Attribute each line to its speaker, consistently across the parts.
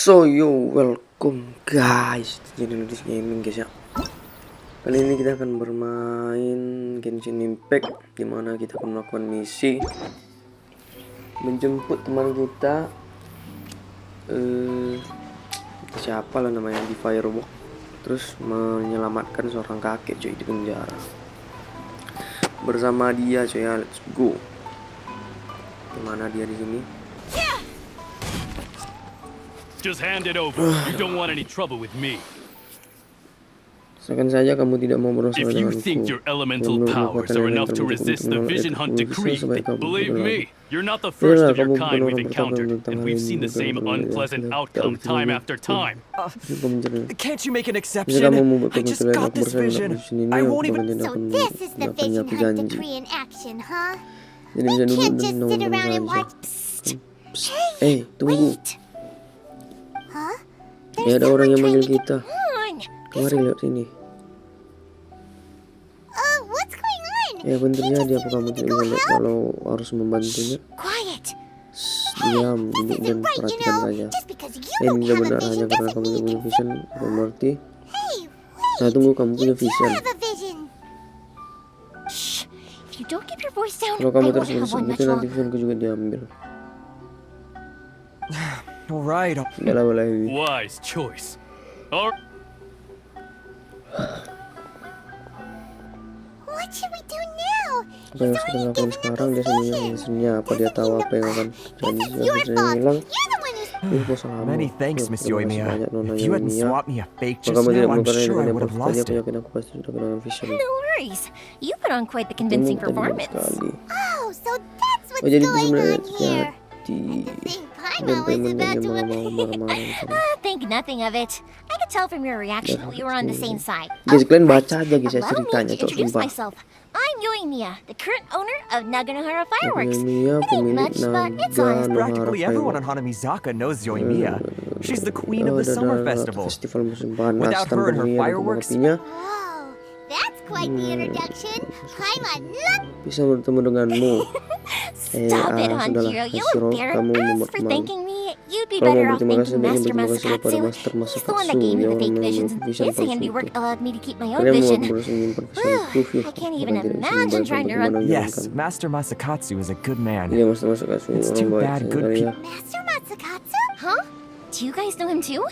Speaker 1: So yo, welcome guys, jadi YUDIS Gaming guys ya. Kali ini kita akan bermain Genshin Impact, dimana kita akan melakukan misi menjemput teman kita, siapa lah namanya, di Firewalk, terus menyelamatkan seorang kakek cuy di penjara. Bersama dia cuy ya, let's go. Gimana dia di sini?
Speaker 2: Just hand it over. You don't want any trouble with me.
Speaker 1: Serahkan saja, kamu tidak mau berusaha
Speaker 2: If you
Speaker 1: denganku.
Speaker 2: think your elemental powers are enough to resist the vision hunt decree, believe me, you're not the first of your kind we've encountered, and we've seen the same unpleasant outcome time after time.
Speaker 3: Can't you make an exception? I just got this vision. I won't even...
Speaker 4: So this is the vision hunt decree in action, huh? We can't just sit around and watch. Hey,
Speaker 1: tunggu.
Speaker 4: Wait. Huh?
Speaker 1: Ya, ada orang yang manggil kita.
Speaker 4: On.
Speaker 1: Kemari lihat sini.
Speaker 4: What's going on?
Speaker 1: Ya bener jadi, apa kamu tidak bisa lihat kalau harus membantunya?
Speaker 4: Quiet.
Speaker 1: Diam, duduk dan perhatikan saja. Ini tidak benar hanya karena kamu tidak punya vision. Apa berarti? Saya tunggu, kamu punya vision. Kalau kamu terus begitu, nanti visionku juga diambil.
Speaker 3: Alright.
Speaker 2: Wise choice. Or
Speaker 4: What should we do now?
Speaker 1: Apa yang harus kita lakukan sekarang? Dia sembunyi. Apa dia tahu apa yang akan terjadi jika hilang?
Speaker 3: Many thanks, Miss Yoimiya. If you hadn't swapped me a fake just now, I'm sure I would have lost it.
Speaker 4: No worries. You put on quite the convincing performance. Oh, so that's what's going on here. Think nothing of it. I could tell from your reaction we were on the same side.
Speaker 1: Guys, kalian baca aja guys ya ceritanya,
Speaker 4: Allow me to introduce myself. I'm Yoimiya, the current owner of Naganohara Fireworks.
Speaker 1: Yoimiya,
Speaker 4: It ain't much, but it's honest.
Speaker 3: Practically everyone on Hanamizaka knows Yoimiya. She's the queen of the summer festival. Without her and her fireworks,
Speaker 4: Whoa, that's quite the introduction. I'm a luck.
Speaker 1: Bisa bertemu denganmu.
Speaker 4: Stop it, Hanjiro. You'll embarrass us for thanking me. You'd be better off thanking Master Masakatsu. He's the one that gave me the fake visions, and his handiwork allowed me to keep my own vision. I can't even imagine trying to run.
Speaker 3: Yes, Master Masakatsu is a good man.
Speaker 1: Iya, Master Masakatsu.
Speaker 3: It's too bad good people.
Speaker 4: Master Masakatsu? Huh? Do you guys know him too?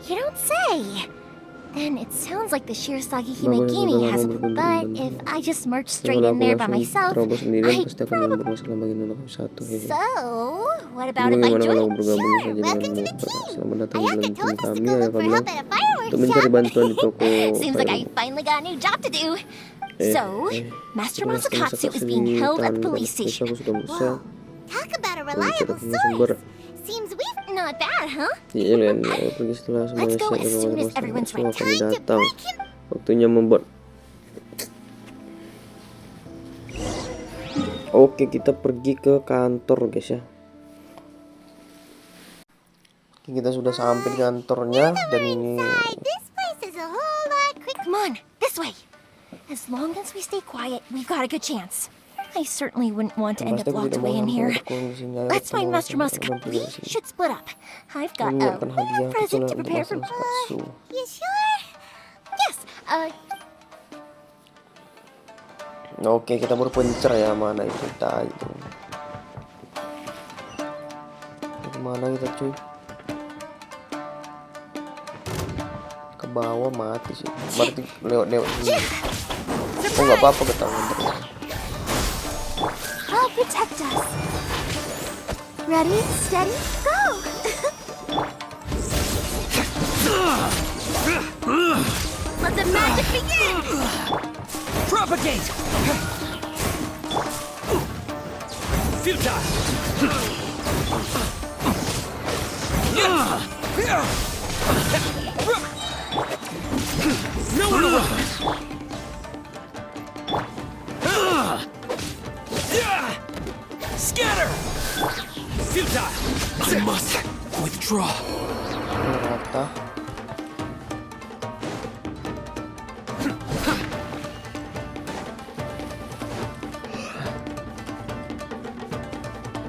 Speaker 4: You don't say. Then it sounds like the Shirasagi Himegimi has a... But if I just march straight in there by myself, I'd probably... So, what about if I join? Sure, welcome to the team! I have to told us to go look for help at a fireworks shop. Seems like I finally got a new job to do. So, Master Masakatsu is being held at the police station. Whoa, talk about a reliable source. Seems we've not bad, huh? Let's go as soon as everyone's right. Time to break him.
Speaker 1: Waktunya membuat. Oke, kita pergi ke kantor guys ya. Oke, kita sudah sampai di kantornya dan ini.
Speaker 4: This place is a whole lot quick. Come on, this way. As long as we stay quiet, we've got a good chance. I certainly wouldn't want to end up locked away in here. Let's find Master Masakatsu. We should split up. I've got a little present to prepare for... You sure? Yes,
Speaker 1: Oke, kita berpencar ya, mana itu tadi. Kemana kita cuy? Ke bawah mati sih. Berarti lewat sini. Oh nggak apa-apa ketahuan terus.
Speaker 4: I'll protect us. Ready, steady, go! Let the magic begin!
Speaker 3: propagate! Futile! Nowhere to run! Scatter! Futile! I must withdraw.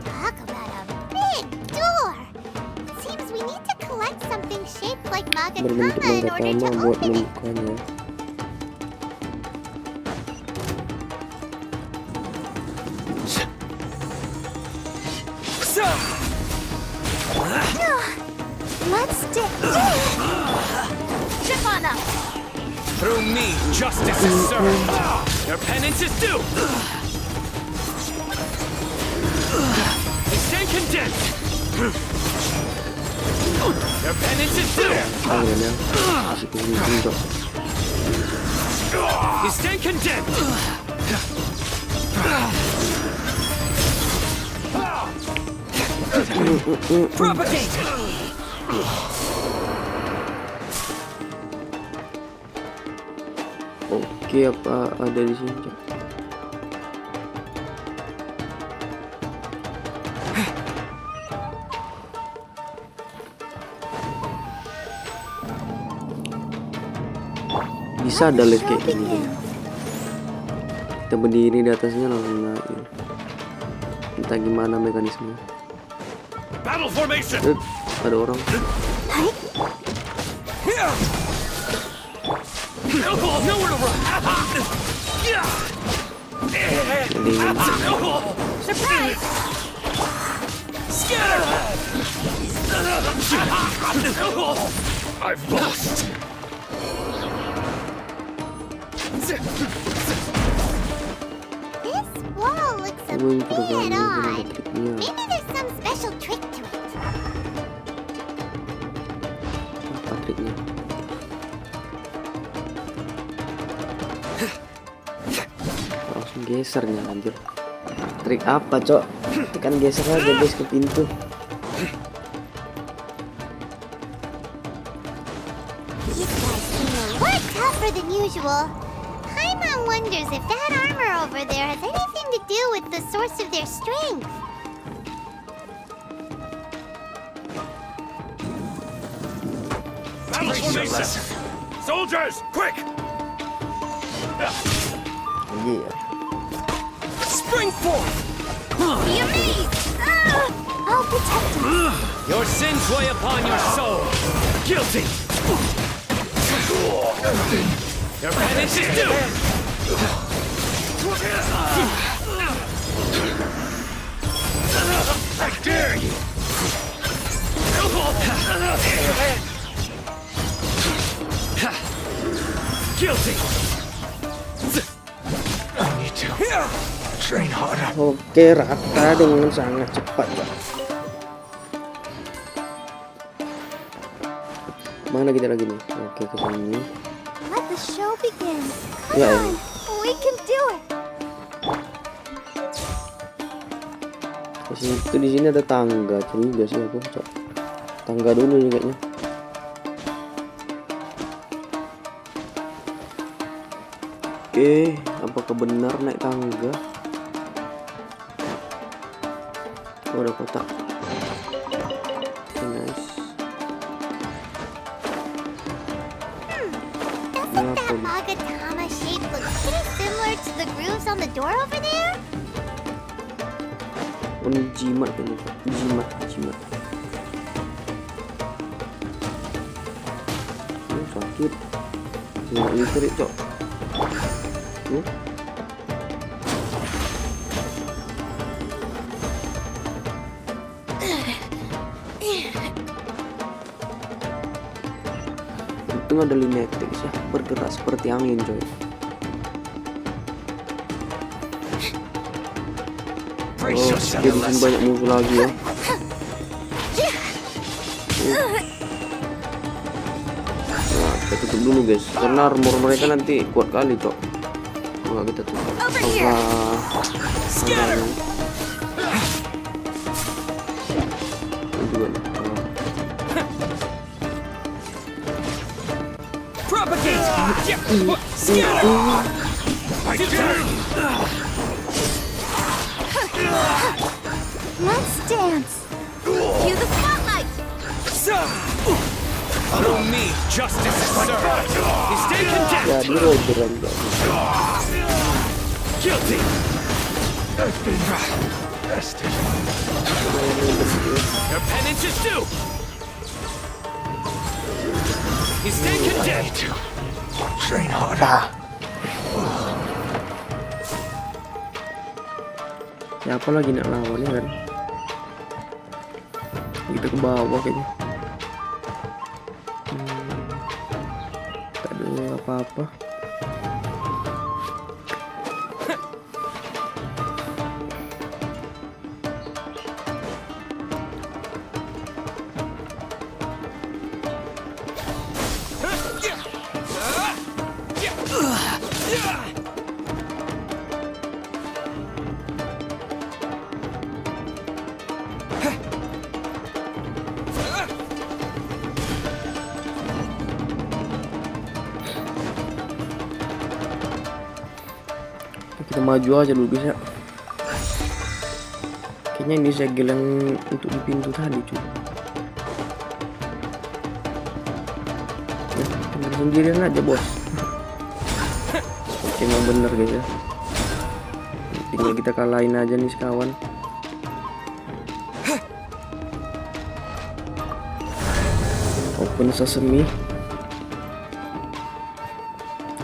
Speaker 4: Talk about a big like
Speaker 1: berbentuk
Speaker 4: Magatama in
Speaker 1: mangga
Speaker 4: order
Speaker 1: tama
Speaker 4: to
Speaker 1: buat
Speaker 4: open it.
Speaker 1: membukanya.
Speaker 4: Let's do. Chip on up.
Speaker 2: Through me, justice is served. Your penance is due. I stand condemned. Your penance is due.
Speaker 1: Akhirnya masih kehilangan Cok.
Speaker 2: You stand condemned.
Speaker 3: Propagate!
Speaker 1: Oke, apa ada di sini Cok? Bisa ada lift kayak gini ya. Kita berdiri di atasnya langsung naik. Entah gimana mekanisme.
Speaker 2: Battle formation.
Speaker 1: Ada orang.
Speaker 2: Nowhere to run.
Speaker 4: Surprise!
Speaker 2: Scatter. I've lost.
Speaker 4: This wall looks a
Speaker 1: Emang
Speaker 4: bit
Speaker 1: perubahan ada
Speaker 4: odd.
Speaker 1: triknya.
Speaker 4: Maybe there's some special trick to it.
Speaker 1: Apa triknya? Langsung gesernya anjir. Trik apa Cok? Tekan geser aja guys ke pintu.
Speaker 4: These guys seem a lot tougher than usual. Paimon wonders if that armor over there has anything to do with the source of their strength.
Speaker 2: Battle formation. Soldiers, quick!
Speaker 1: Iya.
Speaker 2: Spring forth.
Speaker 4: Be amazed! I'll protect you.
Speaker 2: Your sins weigh upon your soul. Guilty. Your penance is due. I dare you. Guilty. I need to train harder.
Speaker 1: Oke, rata dengan sangat cepat Cok. Mana kita lagi nih? Oke, ke sini.
Speaker 4: Let the show begin.
Speaker 1: Ya,
Speaker 4: Come on, we can do it.
Speaker 1: ke situ di sini ada tangga. Curiga sih aku Cok. Tangga dulu nih kayaknya. Oke, apakah benar naik tangga? Oh, ada kotak. Nice.
Speaker 4: Doesn't that Magatama shape look pretty similar to the grooves on the door over there?
Speaker 1: Oh, ini jimat ini. Jimat. Oh, sakit. Nggak listrik Cok. Untung ada linetrix ya, bergerak seperti angin coy. Oh, jadi banyak musuh lagi ya. Nah, kita tutup dulu guys, karena armor mereka nanti kuat kali Cok. Nggak kita tutup.
Speaker 4: Let's dance. Cue the spotlight.
Speaker 2: Through me, justice is served. You stay condemned.
Speaker 1: Jadi roberan guys.
Speaker 2: Guilty. Your penance is due. He's staying condemned.
Speaker 5: Train harder.
Speaker 1: Siapa lagi nak lawannya kan? Kita ke bawah kayaknya. Tak ada apa-apa. Kita maju aja dulu guys ya. Kayaknya ini segel yang untuk di pintu tadi cuy. Tinggal sendirian aja bos. Emang bener guys ya. Tinggal kita kalahin aja nih sekawan. Open sesame.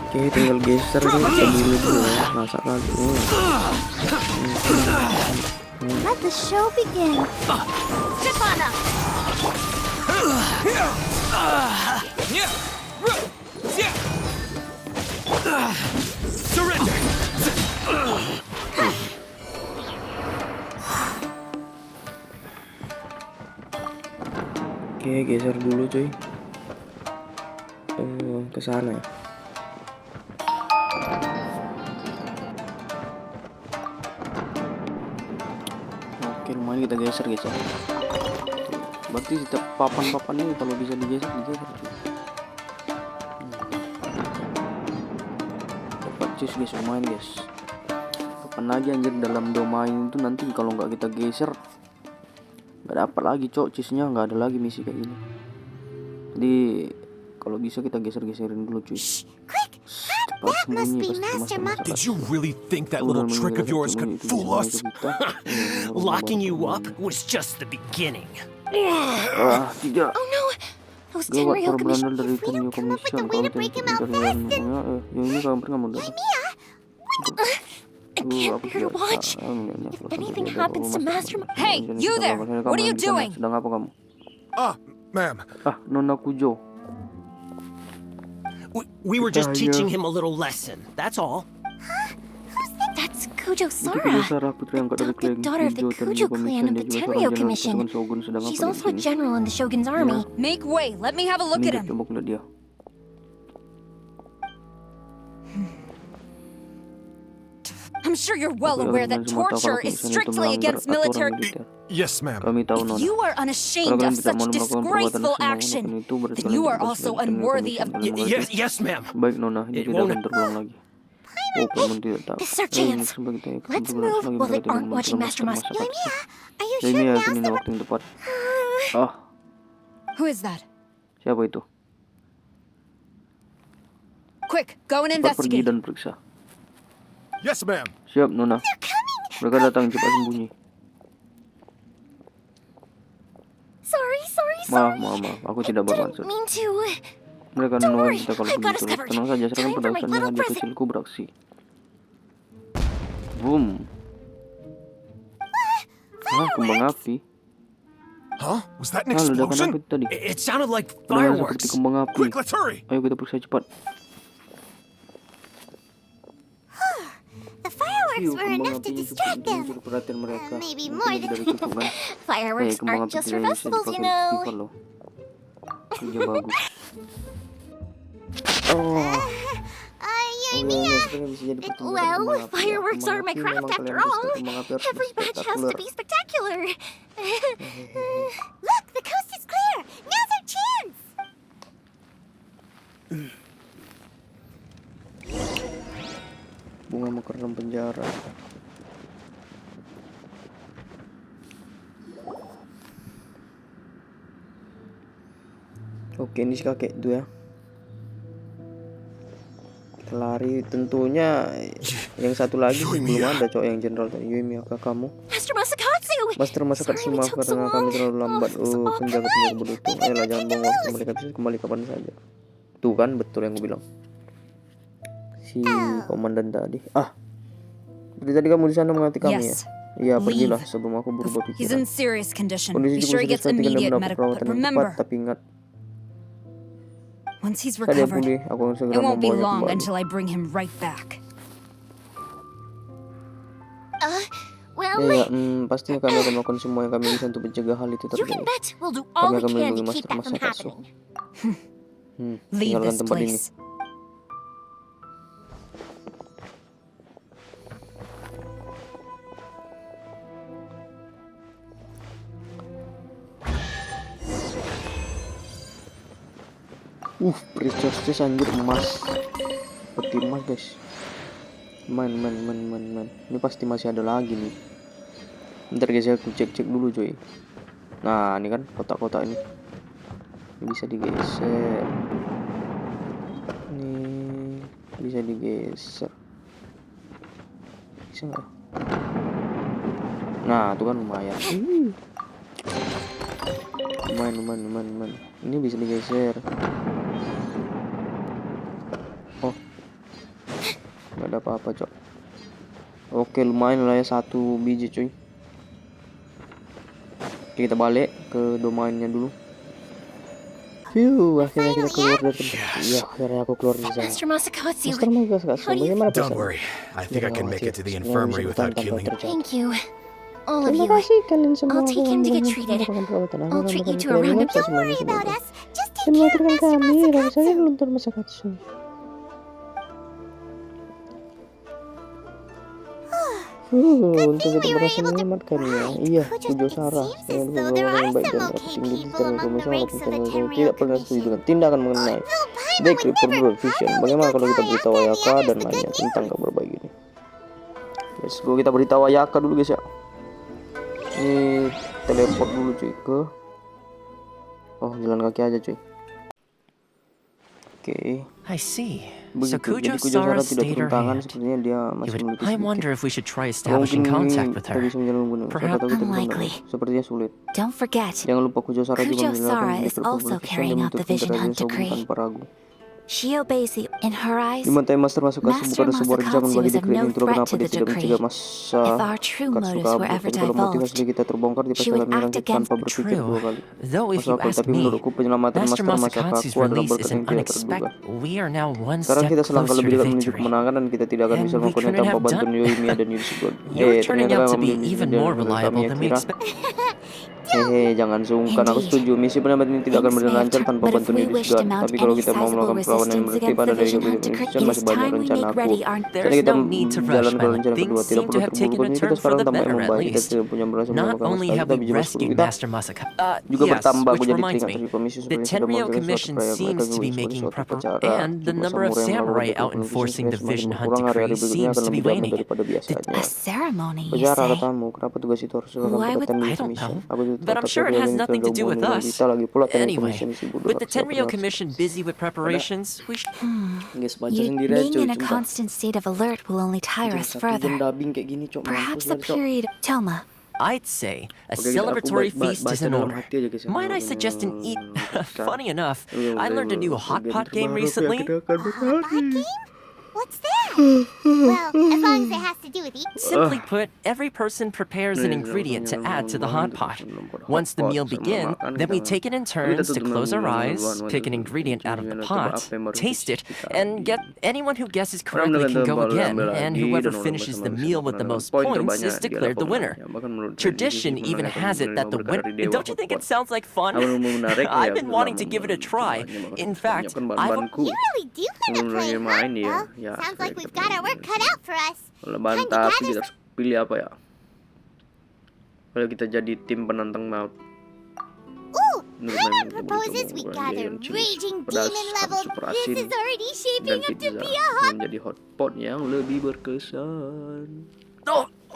Speaker 1: Oke, tinggal geser nih ke dulu ya, masak lagi.
Speaker 4: Let the show begin. Step on up.
Speaker 2: Surrender.
Speaker 1: Oke, geser dulu cuy. Ke sana ya. Oke, lumayan kita geser guys ya. Berarti setiap papan-papan ini kalau bisa digeser cuy. Dapat cheese guys, lumayan guys. Kapan lagi anjir dalam domain itu nanti kalau nggak kita geser nggak dapat lagi cok, cheese-nya nggak ada lagi misi kayak gini. Jadi kalau bisa kita geser-geserin dulu cuy.
Speaker 4: Quick, that must be Master Muck.
Speaker 5: Did you really think that little trick of yours could fool us?
Speaker 6: Locking you up was just the beginning.
Speaker 1: Tidak.
Speaker 4: Oh no, those
Speaker 1: Gawat
Speaker 4: Tenryo
Speaker 1: perbulan
Speaker 4: Commission
Speaker 1: dari
Speaker 4: people
Speaker 1: Tenryo
Speaker 4: come up with a
Speaker 1: Commission
Speaker 4: way to break him out fast and...
Speaker 1: ini kamu udah.
Speaker 4: I can't bear to watch. If anything happens to Master Muck...
Speaker 7: Hey, you there! What are you doing?
Speaker 1: Sedang apa kamu?
Speaker 5: Ma'am.
Speaker 1: Nona Kujo.
Speaker 6: We were just teaching him a little lesson, that's all.
Speaker 4: That's Kujo
Speaker 1: Itu
Speaker 4: Sora,
Speaker 1: Kujo Sara, putri angkat dari
Speaker 4: adopted
Speaker 1: klan
Speaker 4: daughter of the Kujo clan of the Tenryo Commission. She's also a general in the Shogun's army.
Speaker 7: Make way. Let me have a look at him.
Speaker 1: Coba lihat dia.
Speaker 7: I'm sure you're well aware that torture is strictly against military.
Speaker 5: Yes, ma'am.
Speaker 1: Kami tahu
Speaker 7: If
Speaker 1: Nona.
Speaker 7: you are unashamed of such disgraceful action, then you are also unworthy of...
Speaker 6: Yes, ma'am.
Speaker 1: Baik Nona, ini
Speaker 6: It
Speaker 1: tidak
Speaker 6: won't-
Speaker 1: akan terulang lagi. Paman tidak tahu.
Speaker 4: This is our chance. Let's move while they aren't watching Master Musk. Yoimiya, are you sure
Speaker 1: Ini
Speaker 4: now's
Speaker 1: ini
Speaker 4: the...
Speaker 1: waktu yang tepat.
Speaker 7: Who is that?
Speaker 1: Siapa itu?
Speaker 7: Quick, go and
Speaker 1: Cepat pergi
Speaker 7: investigate.
Speaker 1: dan periksa.
Speaker 5: Yes, ma'am.
Speaker 1: Siap Nona. Mereka datang, cepat sembunyi.
Speaker 4: Sorry.
Speaker 1: Maaf, aku tidak bermaksud.
Speaker 4: Didn't mean to...
Speaker 1: Mereka
Speaker 4: Don't
Speaker 1: menunggu
Speaker 4: worry,
Speaker 1: kita kalau
Speaker 4: I've got us
Speaker 1: begitu.
Speaker 4: covered.
Speaker 1: Tenang saja, serahkan
Speaker 4: Time for my
Speaker 1: pedasarnya
Speaker 4: little
Speaker 1: hanya
Speaker 4: present.
Speaker 1: kecilku beraksi. Boom. Kembang api.
Speaker 5: Huh? Was that an
Speaker 1: Ledakan apa
Speaker 5: explosion?
Speaker 1: itu tadi?
Speaker 6: It sounded like
Speaker 1: Kedengaran seperti
Speaker 6: fireworks.
Speaker 1: kembang api.
Speaker 5: Quick, let's hurry.
Speaker 1: Ayo kita periksa cepat.
Speaker 4: The fireworks were
Speaker 1: Kembang
Speaker 4: enough
Speaker 1: api
Speaker 4: to
Speaker 1: ini
Speaker 4: distract
Speaker 1: cukup
Speaker 4: them.
Speaker 1: mencuri perhatian mereka.
Speaker 4: Maybe
Speaker 1: Mungkin
Speaker 4: more
Speaker 1: lebih
Speaker 4: than...
Speaker 1: dari cukup kan?
Speaker 4: Fireworks
Speaker 1: Kembang
Speaker 4: aren't
Speaker 1: api
Speaker 4: just
Speaker 1: tidak
Speaker 4: for
Speaker 1: bisa
Speaker 4: festivals, you
Speaker 1: dipakai
Speaker 4: know.
Speaker 1: festival loh. Kerja bagus. Oh.
Speaker 4: Yoimiya, well, fireworks are my craft after all. Every batch has to be spectacular. Look, the coast is clear. Now's our chance.
Speaker 1: Bunga mekar dalam penjara. Oke, ini si kakek itu ya. Kita lari, tentunya yang satu lagi sih belum ada cowok yang jenderal tadi. Yoimiya, kamu?
Speaker 4: Master Masakatsu,
Speaker 1: Master masakan
Speaker 4: Sorry we
Speaker 1: maaf
Speaker 4: took so
Speaker 1: karena
Speaker 4: long.
Speaker 1: kami terlalu lambat.
Speaker 4: Oh, this is awkward.
Speaker 1: Penjaga beruntung.
Speaker 4: We've been
Speaker 1: Ayolah, jangan buang waktu.
Speaker 4: confused.
Speaker 1: Mereka bisa kembali kapan saja. Tuh kan, betul yang gue bilang. Si komandan tadi. Jadi tadi kamu di sana mengerti kami ya?
Speaker 7: Yes.
Speaker 1: Iya, pergilah
Speaker 7: Leave.
Speaker 1: sebelum aku berubah
Speaker 7: He's
Speaker 1: pikiran.
Speaker 7: in serious condition.
Speaker 1: Kondisi
Speaker 7: Be
Speaker 1: cukup
Speaker 7: sure he
Speaker 1: serius,
Speaker 7: gets
Speaker 1: perhatikan dan
Speaker 7: immediate
Speaker 1: mendapat
Speaker 7: medical.
Speaker 1: perawatan
Speaker 7: But
Speaker 1: yang
Speaker 7: remember,
Speaker 1: tepat. Tapi ingat,
Speaker 7: once he's
Speaker 1: saat dia
Speaker 7: recovered,
Speaker 1: pulih, aku akan segera
Speaker 7: it won't be
Speaker 1: membawanya
Speaker 7: long
Speaker 1: kembali.
Speaker 7: until I bring him right back.
Speaker 4: Well,
Speaker 1: Ya, pastinya kami akan melakukan semua yang kami bisa untuk mencegah hal itu
Speaker 4: you can
Speaker 1: terjadi.
Speaker 4: bet we'll do all
Speaker 1: Kami
Speaker 4: we
Speaker 1: akan
Speaker 4: can
Speaker 1: melindungi
Speaker 4: to keep
Speaker 1: Master
Speaker 4: that from
Speaker 1: Masakatsu.
Speaker 4: happening.
Speaker 7: Leave
Speaker 1: Tinggalkan
Speaker 7: this
Speaker 1: tempat ini.
Speaker 7: place.
Speaker 1: Precious anjir, emas. Peti emas guys. Man. Ini pasti masih ada lagi nih. Bentar guys, aku cek dulu coy. Nah, ini kan kotak-kotak ini. Ini bisa digeser. Ini bisa digeser. Bisa nggak? Nah, itu kan lumayan. Lumayan. Ini bisa digeser. Gak ada apa-apa cok. Oke, lumayan lah ya, 1 biji cuy. Oke, kita balik ke domainnya dulu. Akhirnya kita keluar dari tempat. Iya, akhirnya aku keluar dari sana.
Speaker 4: Master Masakatsu,
Speaker 1: Master Masakatsu, bagaimana
Speaker 5: Don't
Speaker 1: perasaan?
Speaker 5: worry, I think I can make it to the infirmary without killing.
Speaker 4: thank you. All of
Speaker 1: Terima
Speaker 4: you.
Speaker 1: kasih kalian semua.
Speaker 4: I'll take him to get treated. I'll treat you to a roundup. Don't worry about us. Just take care of Master Masakatsu.
Speaker 1: luntur Masakatsu. Untuk kita berhasil menyelamatkannya. Iya, Pujo Sarah. Yang yang baik dan tinggi di dalam komisioner tidak pernah setuju dengan tindakan mengenai baik report vision. Bagaimana kalau kita beritahu Ayaka dan lainnya tentang kabar baik ini? Let's go, kita beritahu Ayaka dulu guys ya. Ini teleport dulu cuy ke. Jalan kaki aja cuy. Oke.
Speaker 3: I see.
Speaker 1: Begitu.
Speaker 3: So
Speaker 1: Jadi
Speaker 3: Kujo
Speaker 1: Kujo Sarah
Speaker 3: Sara
Speaker 1: tidak
Speaker 3: stayed
Speaker 1: turun
Speaker 3: her
Speaker 1: tangan,
Speaker 3: hand.
Speaker 1: sepertinya dia masih memiliki
Speaker 3: I
Speaker 1: sedikit.
Speaker 3: wonder if we should try
Speaker 1: Mungkin
Speaker 3: establishing contact with
Speaker 1: kita
Speaker 3: her.
Speaker 1: bisa menjalin hubungan. Siapa
Speaker 3: Perhaps
Speaker 1: tahu kita bisa
Speaker 4: unlikely.
Speaker 1: menang. Sepertinya sulit.
Speaker 4: Don't forget,
Speaker 1: Jangan lupa Kujo Sarah juga
Speaker 4: Kujo
Speaker 1: menjalankan
Speaker 4: Sarah
Speaker 1: Black
Speaker 4: is
Speaker 1: Republic
Speaker 4: also
Speaker 1: Vision
Speaker 4: carrying
Speaker 1: dan
Speaker 4: out the
Speaker 1: menuntut
Speaker 4: Vision
Speaker 1: interaksi
Speaker 4: Hunt
Speaker 1: Shogun
Speaker 4: decree.
Speaker 1: tanpa ragu.
Speaker 4: she obeys the. In her eyes,
Speaker 1: Di mata Master Masakatsu
Speaker 4: Master
Speaker 1: bukan sebuah rencana
Speaker 4: Masakatsu
Speaker 1: bagi
Speaker 4: is of
Speaker 1: dekret
Speaker 4: no
Speaker 1: ini. Itulah
Speaker 4: threat
Speaker 1: kenapa
Speaker 4: to
Speaker 1: dia
Speaker 4: the
Speaker 1: tidak
Speaker 4: decree.
Speaker 1: mencegah
Speaker 4: If our true
Speaker 1: Katsu
Speaker 4: motives
Speaker 1: kabur.
Speaker 4: were ever
Speaker 1: Jadi kalau motif
Speaker 4: divulged,
Speaker 1: asli kita terbongkar, dia pasti
Speaker 4: she
Speaker 1: akan
Speaker 4: would
Speaker 1: menyerang
Speaker 4: act
Speaker 1: kita tanpa
Speaker 4: against.
Speaker 1: berpikir dua
Speaker 3: True.
Speaker 1: kali.
Speaker 3: Though if
Speaker 1: Masuk
Speaker 3: you
Speaker 1: akal,
Speaker 3: ask
Speaker 1: tapi
Speaker 3: me,
Speaker 1: menurutku penyelamatan
Speaker 3: Master
Speaker 1: Master
Speaker 3: Masakatsu's
Speaker 1: Masakatsu adalah
Speaker 3: release
Speaker 1: berkat
Speaker 3: is
Speaker 1: yang
Speaker 3: an
Speaker 1: tidak terduga.
Speaker 3: unexpected. We are now one
Speaker 1: Sekarang
Speaker 3: step
Speaker 1: kita selangkah
Speaker 3: closer
Speaker 1: lebih
Speaker 3: to
Speaker 1: dekat menuju
Speaker 3: victory.
Speaker 1: kemenangan dan kita tidak akan
Speaker 3: And
Speaker 1: bisa
Speaker 3: we
Speaker 1: melakukannya
Speaker 3: couldn't
Speaker 1: tanpa
Speaker 3: have
Speaker 1: bantuan
Speaker 3: done-
Speaker 1: Yoimiya dan Yudisgon.
Speaker 3: You're turning
Speaker 1: Ternyata
Speaker 3: out to
Speaker 1: kamu
Speaker 3: be
Speaker 1: bisa
Speaker 3: even
Speaker 1: menjadi
Speaker 3: more
Speaker 1: menurut
Speaker 3: reliable
Speaker 1: kami
Speaker 3: than
Speaker 1: yang
Speaker 3: we
Speaker 1: kira.
Speaker 3: expected.
Speaker 1: Jangan sungkan. Aku
Speaker 4: Indeed.
Speaker 1: setuju. Misi penyelamat ini tidak akan
Speaker 4: Things
Speaker 1: berjalan
Speaker 4: may have
Speaker 1: lancar
Speaker 4: turned,
Speaker 1: tanpa
Speaker 4: but if
Speaker 1: bantuan
Speaker 4: we wish to
Speaker 1: Yudisgan.
Speaker 4: mount
Speaker 1: Tapi kalau
Speaker 4: any
Speaker 1: kita mau
Speaker 4: sizable
Speaker 1: melakukan perlawanan yang
Speaker 4: resistance
Speaker 1: berarti
Speaker 4: against
Speaker 1: pada
Speaker 4: the
Speaker 1: dari
Speaker 4: Vision Hunt
Speaker 1: Vision
Speaker 4: decree,
Speaker 1: masih
Speaker 4: it is
Speaker 1: banyak
Speaker 4: time we
Speaker 1: rencana
Speaker 4: make
Speaker 1: aku.
Speaker 4: ready our.
Speaker 1: Jadi
Speaker 3: There's
Speaker 1: kita
Speaker 3: no need to rush,
Speaker 1: jalan ke
Speaker 3: Violet.
Speaker 1: rencana kedua.
Speaker 3: Things
Speaker 1: Tidak
Speaker 3: seem to
Speaker 1: perlu
Speaker 3: have taken a
Speaker 1: terburu-buru. Kita
Speaker 3: turn for
Speaker 1: sekarang
Speaker 3: the
Speaker 1: tampak
Speaker 3: better, at
Speaker 1: membaik. Kita
Speaker 3: least.
Speaker 1: tidak punya berhasil
Speaker 3: Not
Speaker 1: menemukan
Speaker 3: only
Speaker 1: sekali,
Speaker 3: have
Speaker 1: tapi
Speaker 3: we
Speaker 1: juga
Speaker 3: rescued
Speaker 1: kita
Speaker 3: Master Masakatsu,
Speaker 1: juga bertambah. Aku
Speaker 3: which
Speaker 1: jadi
Speaker 3: reminds
Speaker 1: teringat
Speaker 3: me,
Speaker 1: dari komisi
Speaker 3: the
Speaker 1: seperti sedang
Speaker 3: Tenryou
Speaker 1: mengerjakan suatu
Speaker 3: Commission
Speaker 1: proyek. Mereka
Speaker 3: seems to
Speaker 1: juga
Speaker 3: be
Speaker 1: sebagai
Speaker 3: making
Speaker 1: suatu upacara.
Speaker 3: and the
Speaker 1: Juga
Speaker 3: number of
Speaker 1: samurai yang
Speaker 3: samurai
Speaker 1: melakukan
Speaker 3: out
Speaker 1: bisnis
Speaker 3: enforcing the
Speaker 1: semakin
Speaker 3: Vision Hunt
Speaker 1: berkurang. Hari-hari
Speaker 3: decree
Speaker 1: berikutnya
Speaker 3: seems
Speaker 1: akan
Speaker 3: to be
Speaker 1: lebih damai
Speaker 3: waning.
Speaker 1: daripada biasanya.
Speaker 4: A ceremony, you
Speaker 1: Upacara
Speaker 4: say?
Speaker 1: katamu, kenapa tugas itu harus dilakukan
Speaker 4: Why
Speaker 1: pada
Speaker 4: would-
Speaker 1: Tenryou
Speaker 3: I don't
Speaker 1: Commission?
Speaker 3: know,
Speaker 1: Aku juga
Speaker 3: but I'm
Speaker 1: tahu
Speaker 3: sure it
Speaker 1: tapi
Speaker 3: has
Speaker 1: ini
Speaker 3: nothing
Speaker 1: tidak
Speaker 3: to do
Speaker 1: hubungan
Speaker 3: with
Speaker 1: dengan
Speaker 3: us.
Speaker 1: kita. Lagi pula Tenryou
Speaker 3: Anyway,
Speaker 1: Commission sibuk
Speaker 3: with
Speaker 1: dengan
Speaker 3: the
Speaker 1: siapa
Speaker 3: Tenryou
Speaker 1: yang
Speaker 3: Commission busy with preparations, we should...
Speaker 1: Guys, baca
Speaker 4: You,
Speaker 1: sendiri aja
Speaker 4: being
Speaker 1: cuy,
Speaker 4: in a
Speaker 1: sumpah.
Speaker 4: constant state of alert will only tire
Speaker 1: Jangan
Speaker 4: us
Speaker 1: satu jam
Speaker 4: further.
Speaker 1: dubbing kayak gini cok,
Speaker 4: Perhaps
Speaker 1: mampus
Speaker 4: a
Speaker 1: lah, cok.
Speaker 4: period. Toma,
Speaker 3: I'd say a
Speaker 1: Oke, aku
Speaker 3: celebratory feast
Speaker 1: baca
Speaker 3: is in
Speaker 1: dalam
Speaker 3: order.
Speaker 1: hati aja guys ya,
Speaker 3: Might I
Speaker 1: kalau
Speaker 3: suggest an eat?
Speaker 1: kan.
Speaker 3: Funny enough,
Speaker 1: Udah
Speaker 3: I
Speaker 1: mulai
Speaker 3: learned a new hot
Speaker 1: bagian
Speaker 3: pot game
Speaker 1: terbaru
Speaker 3: recently.
Speaker 1: yang kita akan berhari.
Speaker 4: what's that? Well, as long as it has to do with eating.
Speaker 3: Simply put, every person prepares an ingredient to add to the hot pot. Once the meal begins, then we take it in turns to close our eyes, pick an ingredient out of the pot, taste it, and get anyone who guesses correctly can go again, and whoever finishes the meal with the most points is declared the winner. Tradition even has it that the winner... Don't you think it sounds like fun? I've been wanting to give it a try. In fact, I've...
Speaker 4: You really do want to play, huh? Well, sounds like we've got our work cut out for us.
Speaker 1: Lebaran tapi kita harus pilih apa ya? Kalau kita jadi tim penantang maut.
Speaker 4: Ooh, Paimon proposes we gather raging demon level. This is already shaping up to be a hot.
Speaker 1: Menjadi hotpot yang lebih berkesan.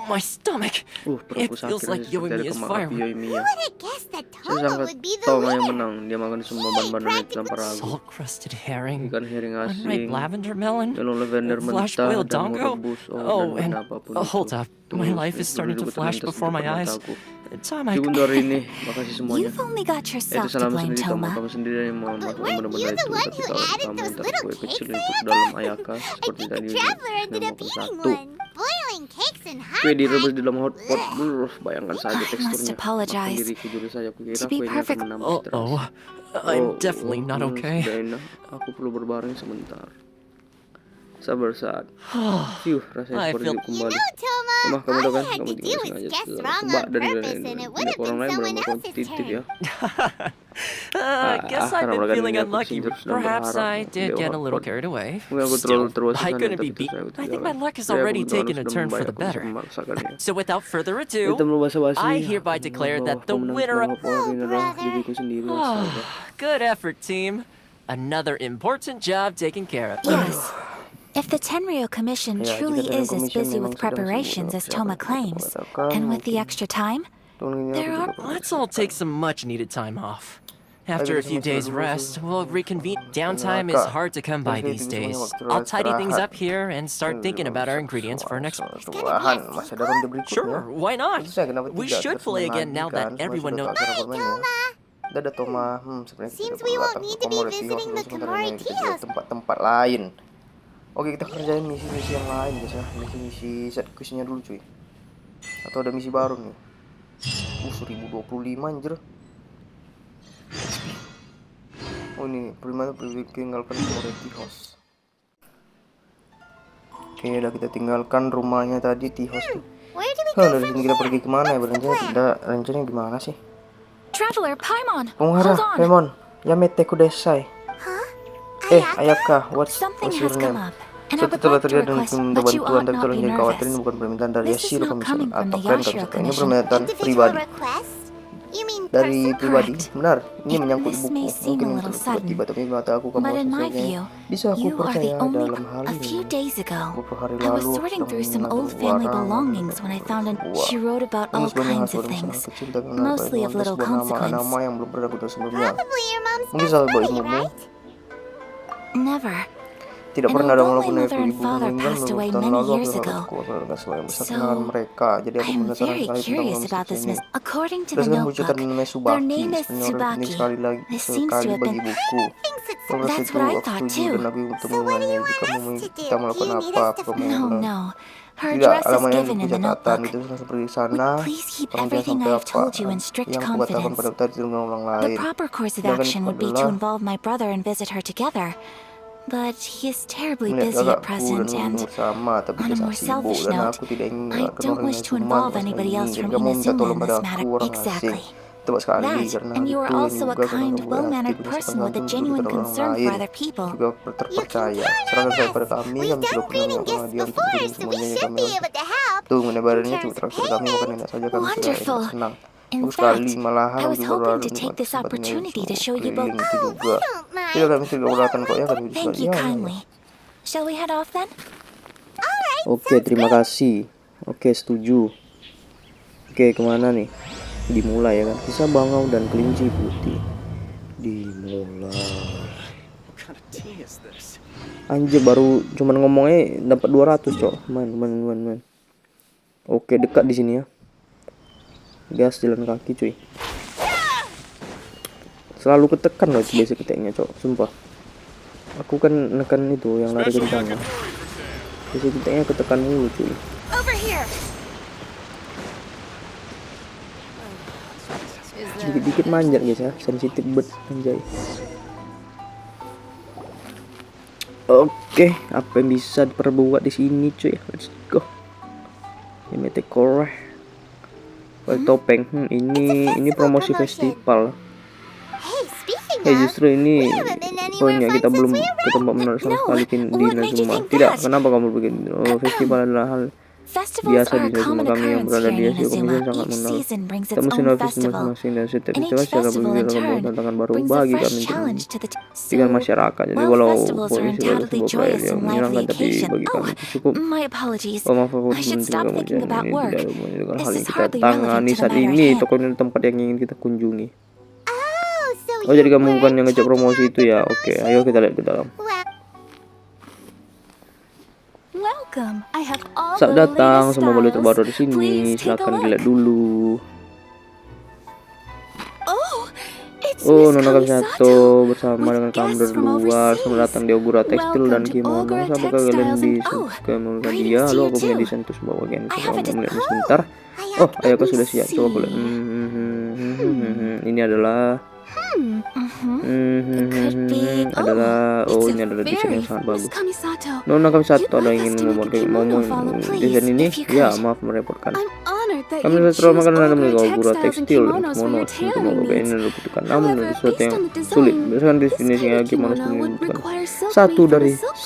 Speaker 3: My stomach. It
Speaker 1: Perutku
Speaker 3: feels
Speaker 1: sakit
Speaker 3: like
Speaker 1: seperti ada
Speaker 3: Yoimiya is
Speaker 1: kembang api
Speaker 3: firework.
Speaker 1: Yoimiya.
Speaker 4: Who would have guessed that
Speaker 1: Saya
Speaker 4: Toma
Speaker 1: sangka
Speaker 4: would be the
Speaker 1: Toma yang
Speaker 4: winner?
Speaker 1: menang. Dia makan semua bahan-bahan tanpa ragu.
Speaker 3: Salt-crusted herring,
Speaker 1: Ikan herring
Speaker 3: unripe
Speaker 1: asin,
Speaker 3: lavender melon,
Speaker 1: melon lavender
Speaker 3: flash
Speaker 1: mentah,
Speaker 3: boiled
Speaker 1: dan
Speaker 3: dongo.
Speaker 1: rebus.
Speaker 3: Oh,
Speaker 1: dan
Speaker 3: and
Speaker 1: apapun
Speaker 3: hold
Speaker 1: itu.
Speaker 3: up,
Speaker 1: Tunggu,
Speaker 3: my life is starting to
Speaker 1: berduduk
Speaker 3: flash
Speaker 1: terlintas di
Speaker 3: before my
Speaker 1: depan
Speaker 3: eyes.
Speaker 1: mataku.
Speaker 3: Tom,
Speaker 1: Cukup untuk hari ini. Makasih semuanya.
Speaker 4: You've only got
Speaker 1: Itu
Speaker 4: yourself to
Speaker 1: salam
Speaker 4: blame,
Speaker 1: sendiri Toma.
Speaker 4: Toma.
Speaker 1: Kamu sendiri yang mau
Speaker 4: But
Speaker 1: makan
Speaker 4: weren't
Speaker 1: benar-benar
Speaker 4: you the
Speaker 1: itu.
Speaker 4: one
Speaker 1: Tapi
Speaker 4: who
Speaker 1: kalau
Speaker 4: added
Speaker 1: kamu
Speaker 4: those
Speaker 1: yang taruh
Speaker 4: little
Speaker 1: kue
Speaker 4: cakes
Speaker 1: kecil
Speaker 4: to
Speaker 1: itu
Speaker 4: your
Speaker 1: ke dalam
Speaker 4: bowl?
Speaker 1: ayaka
Speaker 4: A
Speaker 1: seperti tadi
Speaker 4: geek traveler ended
Speaker 1: yang
Speaker 4: up
Speaker 1: makan
Speaker 4: eating
Speaker 1: satu.
Speaker 4: one. Boiling cakes in hot
Speaker 1: Kue
Speaker 4: pot.
Speaker 1: direbus di dalam hotpot. Bayangkan saja
Speaker 4: I must
Speaker 1: teksturnya.
Speaker 4: apologize.
Speaker 1: Makan diriku jujur saja. Kukira
Speaker 4: To be
Speaker 1: kuenya akan
Speaker 4: perfect-
Speaker 1: menambah stres.
Speaker 3: I'm definitely not okay.
Speaker 1: Sudah enak. Aku perlu berbaring sebentar. Sabar saat. Rasanya
Speaker 3: I
Speaker 1: seperti
Speaker 3: feel-
Speaker 1: hidup kembali.
Speaker 4: Toma,
Speaker 1: Kamu udah
Speaker 4: all
Speaker 1: kan?
Speaker 4: you had
Speaker 1: Kamu
Speaker 4: to
Speaker 1: tinggal
Speaker 4: do was
Speaker 1: sengaja
Speaker 4: guess
Speaker 1: tebak
Speaker 4: wrong
Speaker 1: dan
Speaker 4: on purpose and it would have
Speaker 1: orang
Speaker 4: been
Speaker 1: lain
Speaker 4: someone
Speaker 1: benar-benar
Speaker 4: else's
Speaker 1: titip ya.
Speaker 3: Guess I've
Speaker 1: karena
Speaker 3: been
Speaker 1: mereka
Speaker 3: feeling
Speaker 1: ini aku
Speaker 3: unlucky.
Speaker 1: sindir sedang
Speaker 3: Perhaps
Speaker 1: berharap
Speaker 3: I did
Speaker 1: beliau
Speaker 3: get a little
Speaker 1: hotpot.
Speaker 3: carried away.
Speaker 1: Mungkin aku
Speaker 3: Still,
Speaker 1: terlalu terus
Speaker 3: I couldn't be
Speaker 1: tapi
Speaker 3: beat.
Speaker 1: saya
Speaker 3: I think my luck has
Speaker 1: Saya
Speaker 3: already
Speaker 1: kebetulan
Speaker 3: taken a
Speaker 1: sudah
Speaker 3: turn for
Speaker 1: membayar,
Speaker 3: the
Speaker 1: aku bisa
Speaker 3: better.
Speaker 1: memaksakannya.
Speaker 3: So without further
Speaker 1: Kita
Speaker 3: ado,
Speaker 1: basa-basi.
Speaker 3: I hereby declare that the winner of...
Speaker 1: ini adalah diriku sendiri. astaga.
Speaker 3: Good effort, team. Another important job taken care of.
Speaker 4: Yes. If the Tenryo Commission
Speaker 1: Ya,
Speaker 4: truly
Speaker 1: jika
Speaker 4: is
Speaker 1: Tenryo
Speaker 4: as
Speaker 1: Commission
Speaker 4: busy
Speaker 1: memang
Speaker 4: with
Speaker 1: sedang
Speaker 4: preparations
Speaker 1: sibuk,
Speaker 4: as Toma
Speaker 1: siapa yang
Speaker 4: claims,
Speaker 1: katakan,
Speaker 4: and with the
Speaker 1: mungkin
Speaker 4: extra time,
Speaker 1: tahun ini
Speaker 3: There
Speaker 1: aku
Speaker 3: are...
Speaker 1: juga
Speaker 3: Let's all take some much-needed time off. After a few days' rest, we'll reconvene. Downtime is hard to come by these days. I'll tidy things up here and start thinking about our ingredients for next...
Speaker 1: Tuahan, masa dalam dia berikutnya.
Speaker 3: Sure, why not?
Speaker 1: Itu saya kenapa
Speaker 3: We
Speaker 1: tidak
Speaker 3: should
Speaker 1: terus
Speaker 3: play again now
Speaker 1: menagihkan,
Speaker 3: that everyone
Speaker 1: supaya
Speaker 3: knows...
Speaker 1: sudah tahu cara bermainnya. Dadah Toma, sebenarnya
Speaker 4: Seems
Speaker 1: kita
Speaker 4: we
Speaker 1: perlu
Speaker 4: won't
Speaker 1: datang
Speaker 4: need
Speaker 1: ke
Speaker 4: to be
Speaker 1: Komori
Speaker 4: visiting
Speaker 1: Tea House
Speaker 4: the
Speaker 1: sebentar
Speaker 4: Komori
Speaker 1: ini,
Speaker 4: Tea
Speaker 1: kita juga
Speaker 4: House.
Speaker 1: tempat-tempat lain. Oke, kita kerjain misi-misi yang lain guys ya. Misi-misi set quiznya dulu cuy. Atau ada misi baru nih. 1025 anjir. Oh ini perlu tinggalkan Komori Tea House. Oke, udah kita tinggalkan rumahnya tadi Tea House tuh.
Speaker 4: Where do we go
Speaker 1: Dari
Speaker 4: from
Speaker 1: sini kita
Speaker 4: here?
Speaker 1: pergi kemana ya?
Speaker 4: What's the
Speaker 1: Rencananya gimana sih?
Speaker 7: Traveler, Paimon,
Speaker 1: Penguara,
Speaker 7: hold on.
Speaker 1: Paimon, Yamete Kudasai. Ayaka,
Speaker 4: Something
Speaker 1: what's your
Speaker 4: has come
Speaker 1: name?
Speaker 4: up, and I
Speaker 1: Suatu
Speaker 4: would
Speaker 1: telah
Speaker 4: like to
Speaker 1: terjadi dan
Speaker 4: request,
Speaker 1: minta
Speaker 4: but you
Speaker 1: bantuan,
Speaker 4: ought
Speaker 1: tapi
Speaker 4: not
Speaker 1: tolong
Speaker 4: be
Speaker 1: jangan khawatir, ini
Speaker 4: nervous.
Speaker 1: bukan permintaan dari
Speaker 4: This is
Speaker 1: Yashiro
Speaker 4: not
Speaker 1: Commission
Speaker 4: coming from
Speaker 1: atau
Speaker 4: the
Speaker 1: kalian
Speaker 4: Yashiro
Speaker 1: Commission. Ini
Speaker 4: Commission.
Speaker 1: permintaan
Speaker 4: Individual
Speaker 1: pribadi.
Speaker 4: request? You mean
Speaker 1: Dari
Speaker 4: person?
Speaker 1: pribadi,
Speaker 4: Correct.
Speaker 1: benar. Ini menyangkut
Speaker 4: This
Speaker 1: ibuku.
Speaker 4: may seem
Speaker 1: Mungkin
Speaker 4: a
Speaker 1: ini
Speaker 4: little
Speaker 1: tiba-tiba, tapi mata aku kamu
Speaker 4: But in my
Speaker 1: selesainya.
Speaker 4: view,
Speaker 1: Bisa aku
Speaker 4: you are
Speaker 1: percaya
Speaker 4: the only...
Speaker 1: dalam hal
Speaker 4: A
Speaker 1: ini.
Speaker 4: few days ago,
Speaker 1: Beberapa hari
Speaker 4: I was
Speaker 1: lalu,
Speaker 4: sorting through
Speaker 1: sedang
Speaker 4: some old
Speaker 1: mengambil
Speaker 4: family
Speaker 1: barang,
Speaker 4: belongings when I found an...
Speaker 1: Wah.
Speaker 4: She wrote about
Speaker 1: Ini
Speaker 4: all
Speaker 1: sebenarnya
Speaker 4: kinds of
Speaker 1: hasil masalah
Speaker 4: things,
Speaker 1: kecil, tapi menarik
Speaker 4: mostly of
Speaker 1: bagi
Speaker 4: little
Speaker 1: sebuah
Speaker 4: consequence.
Speaker 1: nama yang belum pernah aku dengar sebelumnya.
Speaker 4: Probably your mom's
Speaker 1: Mungkin
Speaker 4: best
Speaker 1: sahabat
Speaker 4: buddy,
Speaker 1: ibumu.
Speaker 4: right? Never.
Speaker 1: Tidak
Speaker 4: And
Speaker 1: pernah ada
Speaker 4: although
Speaker 1: walaupun
Speaker 4: my
Speaker 1: ibu
Speaker 4: mother and
Speaker 1: ibu
Speaker 4: father
Speaker 1: meninggal
Speaker 4: passed
Speaker 1: beberapa
Speaker 4: away
Speaker 1: tahun
Speaker 4: many
Speaker 1: lalu,
Speaker 4: years
Speaker 1: aku
Speaker 4: ago.
Speaker 1: keluarga sebagai besar
Speaker 4: So,
Speaker 1: kenalan mereka. Jadi aku
Speaker 4: I am
Speaker 1: penasaran
Speaker 4: very
Speaker 1: sekali tentang
Speaker 4: curious
Speaker 1: manusia
Speaker 4: about this
Speaker 1: ini.
Speaker 4: miss. According to the
Speaker 1: Berdasarkan
Speaker 4: notebook,
Speaker 1: bujutan namanya
Speaker 4: their
Speaker 1: Subaki,
Speaker 4: name is
Speaker 1: sebenarnya orang penting
Speaker 4: Tsubaki.
Speaker 1: sekali lagi
Speaker 4: This seems to
Speaker 1: sekali
Speaker 4: have
Speaker 1: bagi
Speaker 4: been...
Speaker 1: buku. Pada saat
Speaker 4: That's
Speaker 1: itu
Speaker 4: what I
Speaker 1: aku
Speaker 4: thought
Speaker 1: setuju
Speaker 4: too.
Speaker 1: dan aku ikut
Speaker 4: So what do
Speaker 1: temuannya
Speaker 4: you
Speaker 1: jika
Speaker 4: want us
Speaker 1: mau
Speaker 4: to do?
Speaker 1: kita melakukan
Speaker 4: Do you need
Speaker 1: apa
Speaker 4: us to...
Speaker 1: kamu
Speaker 4: No,
Speaker 1: bilang.
Speaker 4: no. Her
Speaker 1: Tidak,
Speaker 4: address is
Speaker 1: alamatnya
Speaker 4: given
Speaker 1: di
Speaker 4: in the
Speaker 1: catatan
Speaker 4: notebook.
Speaker 1: itu langsung seperti di sana.
Speaker 4: Would please keep
Speaker 1: Tolong jangan
Speaker 4: everything
Speaker 1: sampai
Speaker 4: I've
Speaker 1: apa
Speaker 4: told you in strict
Speaker 1: yang aku katakan
Speaker 4: confidence.
Speaker 1: pada tadi dengan orang
Speaker 4: The
Speaker 1: lain.
Speaker 4: proper course of
Speaker 1: Sedangkan
Speaker 4: action
Speaker 1: itu
Speaker 4: would be to
Speaker 1: adalah
Speaker 4: involve my brother and visit her together. But he is terribly
Speaker 1: melihat
Speaker 4: busy at
Speaker 1: kakakku
Speaker 4: present,
Speaker 1: dan
Speaker 4: and
Speaker 1: bersama, tapi
Speaker 4: on a
Speaker 1: dia
Speaker 4: more
Speaker 1: sibuk
Speaker 4: selfish
Speaker 1: dan
Speaker 4: note,
Speaker 1: aku tidak ingin
Speaker 4: I
Speaker 1: mengeluarkan
Speaker 4: don't
Speaker 1: orang
Speaker 4: wish
Speaker 1: yang
Speaker 4: to
Speaker 1: cuma
Speaker 4: involve
Speaker 1: pas
Speaker 4: anybody
Speaker 1: ini.
Speaker 4: else
Speaker 1: Jadi
Speaker 4: from
Speaker 1: kamu minta
Speaker 4: Inazuma
Speaker 1: tolong
Speaker 4: in
Speaker 1: pada
Speaker 4: this
Speaker 1: aku
Speaker 4: matter.
Speaker 1: orang asing.
Speaker 4: Exactly.
Speaker 1: Tepat sekali
Speaker 4: That,
Speaker 1: karena
Speaker 4: and you are
Speaker 1: itu
Speaker 4: also a
Speaker 1: juga karena
Speaker 4: kind,
Speaker 1: kamu
Speaker 4: well-mannered
Speaker 1: berhati
Speaker 4: person
Speaker 1: berusaha
Speaker 4: with a
Speaker 1: untuk
Speaker 4: genuine
Speaker 1: orang
Speaker 4: concern for
Speaker 1: lain.
Speaker 4: other people.
Speaker 1: Juga terpercaya. Serahkan saya pada kami,
Speaker 4: We've
Speaker 1: kami sudah
Speaker 4: done
Speaker 1: pernah
Speaker 4: greeting
Speaker 1: melakukan
Speaker 4: gifts
Speaker 1: hadiah untuk
Speaker 4: before,
Speaker 1: berikan
Speaker 4: so we
Speaker 1: semuanya
Speaker 4: should
Speaker 1: kami
Speaker 4: be able to help.
Speaker 1: tuh menebarannya
Speaker 4: In
Speaker 1: cukup
Speaker 4: terms of
Speaker 1: terakhir kami makan enak saja kami sudah
Speaker 4: Wonderful.
Speaker 1: senang.
Speaker 4: In
Speaker 1: Bagus sekali,
Speaker 4: fact,
Speaker 1: malahan
Speaker 4: I was
Speaker 1: juga
Speaker 4: hoping
Speaker 1: berlalu
Speaker 4: to
Speaker 1: di
Speaker 4: take this
Speaker 1: tempatnya
Speaker 4: opportunity to show you both.
Speaker 1: keliling itu juga.
Speaker 4: mind.
Speaker 1: Tidak kami tidak keberatan kok ya kami
Speaker 4: Thank you
Speaker 1: juga.
Speaker 4: kindly. Shall we head off then?
Speaker 1: Oke, terima kasih. Oke, setuju. Oke, kemana nih? Dimulai ya kan? Kisah bangau dan kelinci putih. Dimulai. Anjir, baru cuman ngomongnya dapat 200, cok. Man. Oke, dekat di sini ya. Gas jalan kaki, cuy. Selalu ketekan loh itu basic attack-nya, cok. Sumpah. Aku kan nekan itu yang lari kencang. Basic attack-nya ketekan mulu, cuy.
Speaker 7: Over here.
Speaker 1: Dikit-dikit manjat guys ya, sensitif bet anjay. Oke, apa yang bisa diperbuat di sini cuy? Let's go. Ini koreh. Topeng. Ini promosi festival.
Speaker 4: Hey, speaking
Speaker 1: Justru ini
Speaker 4: haven't been anywhere
Speaker 1: poinnya kita
Speaker 4: fun
Speaker 1: belum
Speaker 4: since we
Speaker 1: ketemu menarik sama
Speaker 4: No,
Speaker 1: sekali di
Speaker 4: what made you
Speaker 1: Inazuma.
Speaker 4: think
Speaker 1: Tidak,
Speaker 4: that?
Speaker 1: kenapa kamu begini? Festival adalah hal
Speaker 4: Festivals
Speaker 1: biasa
Speaker 4: are
Speaker 1: di
Speaker 4: a
Speaker 1: Indonesia,
Speaker 4: common
Speaker 1: kami yang
Speaker 4: occurrence
Speaker 1: berada
Speaker 4: here
Speaker 1: di
Speaker 4: in
Speaker 1: Asia
Speaker 4: Inazuma.
Speaker 1: Komisi sangat
Speaker 4: Each
Speaker 1: mengenal
Speaker 4: season brings its
Speaker 1: kita mesti
Speaker 4: own
Speaker 1: notice
Speaker 4: festival,
Speaker 1: masing-masing dan setiap
Speaker 4: and each
Speaker 1: festival secara
Speaker 4: festival
Speaker 1: berbeda
Speaker 4: in
Speaker 1: akan membawa
Speaker 4: turn
Speaker 1: tantangan baru
Speaker 4: brings a
Speaker 1: bagi
Speaker 4: fresh
Speaker 1: kami
Speaker 4: challenge to the
Speaker 1: dengan
Speaker 4: so,
Speaker 1: masyarakat. Jadi
Speaker 4: while
Speaker 1: walau
Speaker 4: festivals are
Speaker 1: polisi baru
Speaker 4: undoubtedly
Speaker 1: sebuah perayaan
Speaker 4: joyous
Speaker 1: yang
Speaker 4: and lively
Speaker 1: menyenangkan, tapi
Speaker 4: occasion.
Speaker 1: bagi
Speaker 4: Oh,
Speaker 1: kami itu cukup.
Speaker 4: my apologies.
Speaker 1: Oh, maaf, aku
Speaker 4: I should
Speaker 1: berhenti
Speaker 4: stop
Speaker 1: kamu
Speaker 4: thinking about
Speaker 1: ini
Speaker 4: work.
Speaker 1: tidak ada hubungannya dengan
Speaker 4: This
Speaker 1: hal yang
Speaker 4: is
Speaker 1: kita
Speaker 4: hardly relevant
Speaker 1: tangani
Speaker 4: to the
Speaker 1: saat
Speaker 4: matter at
Speaker 1: ini.
Speaker 4: hand.
Speaker 1: Toko ini tempat yang ingin kita kunjungi.
Speaker 4: Oh, so
Speaker 1: Oh, jadi kamu
Speaker 4: were
Speaker 1: bukan yang ngecek
Speaker 4: checking
Speaker 1: promosi
Speaker 4: out
Speaker 1: itu
Speaker 4: the
Speaker 1: ya? Oke, ayo kita lihat ke dalam.
Speaker 7: Welcome. I have all
Speaker 1: Saat
Speaker 7: the
Speaker 1: datang,
Speaker 7: latest
Speaker 1: semua boleh
Speaker 7: styles.
Speaker 1: terbaru di sini.
Speaker 7: Please take a
Speaker 1: Silakan
Speaker 7: look.
Speaker 1: dilihat dulu.
Speaker 7: Oh, it's
Speaker 1: Oh,
Speaker 7: Miss
Speaker 1: Nona Kamisato
Speaker 7: Kamisato
Speaker 1: bersama
Speaker 7: with
Speaker 1: dengan kamu
Speaker 7: guests
Speaker 1: dari
Speaker 7: from
Speaker 1: luar.
Speaker 7: overseas.
Speaker 1: Selamat datang di Ogura Tekstil dan
Speaker 7: Welcome to
Speaker 1: Kimono.
Speaker 7: Ogura
Speaker 1: Apakah kalian
Speaker 7: Textiles and
Speaker 1: bisa
Speaker 7: oh,
Speaker 1: melihat
Speaker 7: greetings
Speaker 1: dia?
Speaker 7: to
Speaker 1: Halo,
Speaker 7: you
Speaker 1: aku punya
Speaker 7: too.
Speaker 1: desain untuk sebuah bagian.
Speaker 7: I
Speaker 1: Kamu
Speaker 7: have
Speaker 1: mau
Speaker 7: it.
Speaker 1: melihatnya
Speaker 7: Oh,
Speaker 1: sebentar?
Speaker 7: I
Speaker 1: Oh,
Speaker 7: have.
Speaker 1: ayo
Speaker 7: Let
Speaker 1: kau
Speaker 7: me
Speaker 1: sudah siap. Coba aku lihat.
Speaker 7: see.
Speaker 1: Ini adalah
Speaker 7: It could be.
Speaker 1: adalah
Speaker 7: Oh,
Speaker 1: ini adalah
Speaker 7: it's a
Speaker 1: desain
Speaker 7: very
Speaker 1: yang sangat
Speaker 7: Miss
Speaker 1: bagus.
Speaker 7: Kamisato.
Speaker 1: Nona Kamisato
Speaker 7: You'd
Speaker 1: ada
Speaker 7: like
Speaker 1: ingin
Speaker 7: us to make a kimono follow,
Speaker 1: desain
Speaker 7: please,
Speaker 1: ini?
Speaker 7: if you
Speaker 1: Ya,
Speaker 7: could.
Speaker 1: maaf merepotkan.
Speaker 7: I'm honored that
Speaker 1: Kami
Speaker 7: you
Speaker 1: sudah terlalu
Speaker 7: choose
Speaker 1: makan dan memiliki
Speaker 7: Ogura
Speaker 1: Ogura
Speaker 7: textiles and
Speaker 1: tekstil dan
Speaker 7: kimonos for
Speaker 1: kimono
Speaker 7: your
Speaker 1: untuk
Speaker 7: tailoring
Speaker 1: membuat ini
Speaker 7: needs.
Speaker 1: dibutuhkan. Namun
Speaker 7: However,
Speaker 1: sesuatu
Speaker 7: based
Speaker 1: yang
Speaker 7: on the
Speaker 1: sulit.
Speaker 7: design,
Speaker 1: Berdasarkan
Speaker 7: this
Speaker 1: definisinya
Speaker 7: kind of
Speaker 1: kimono
Speaker 7: kimono would
Speaker 1: dibutuhkan
Speaker 7: require silk
Speaker 1: satu
Speaker 7: made from
Speaker 1: dari
Speaker 7: a silk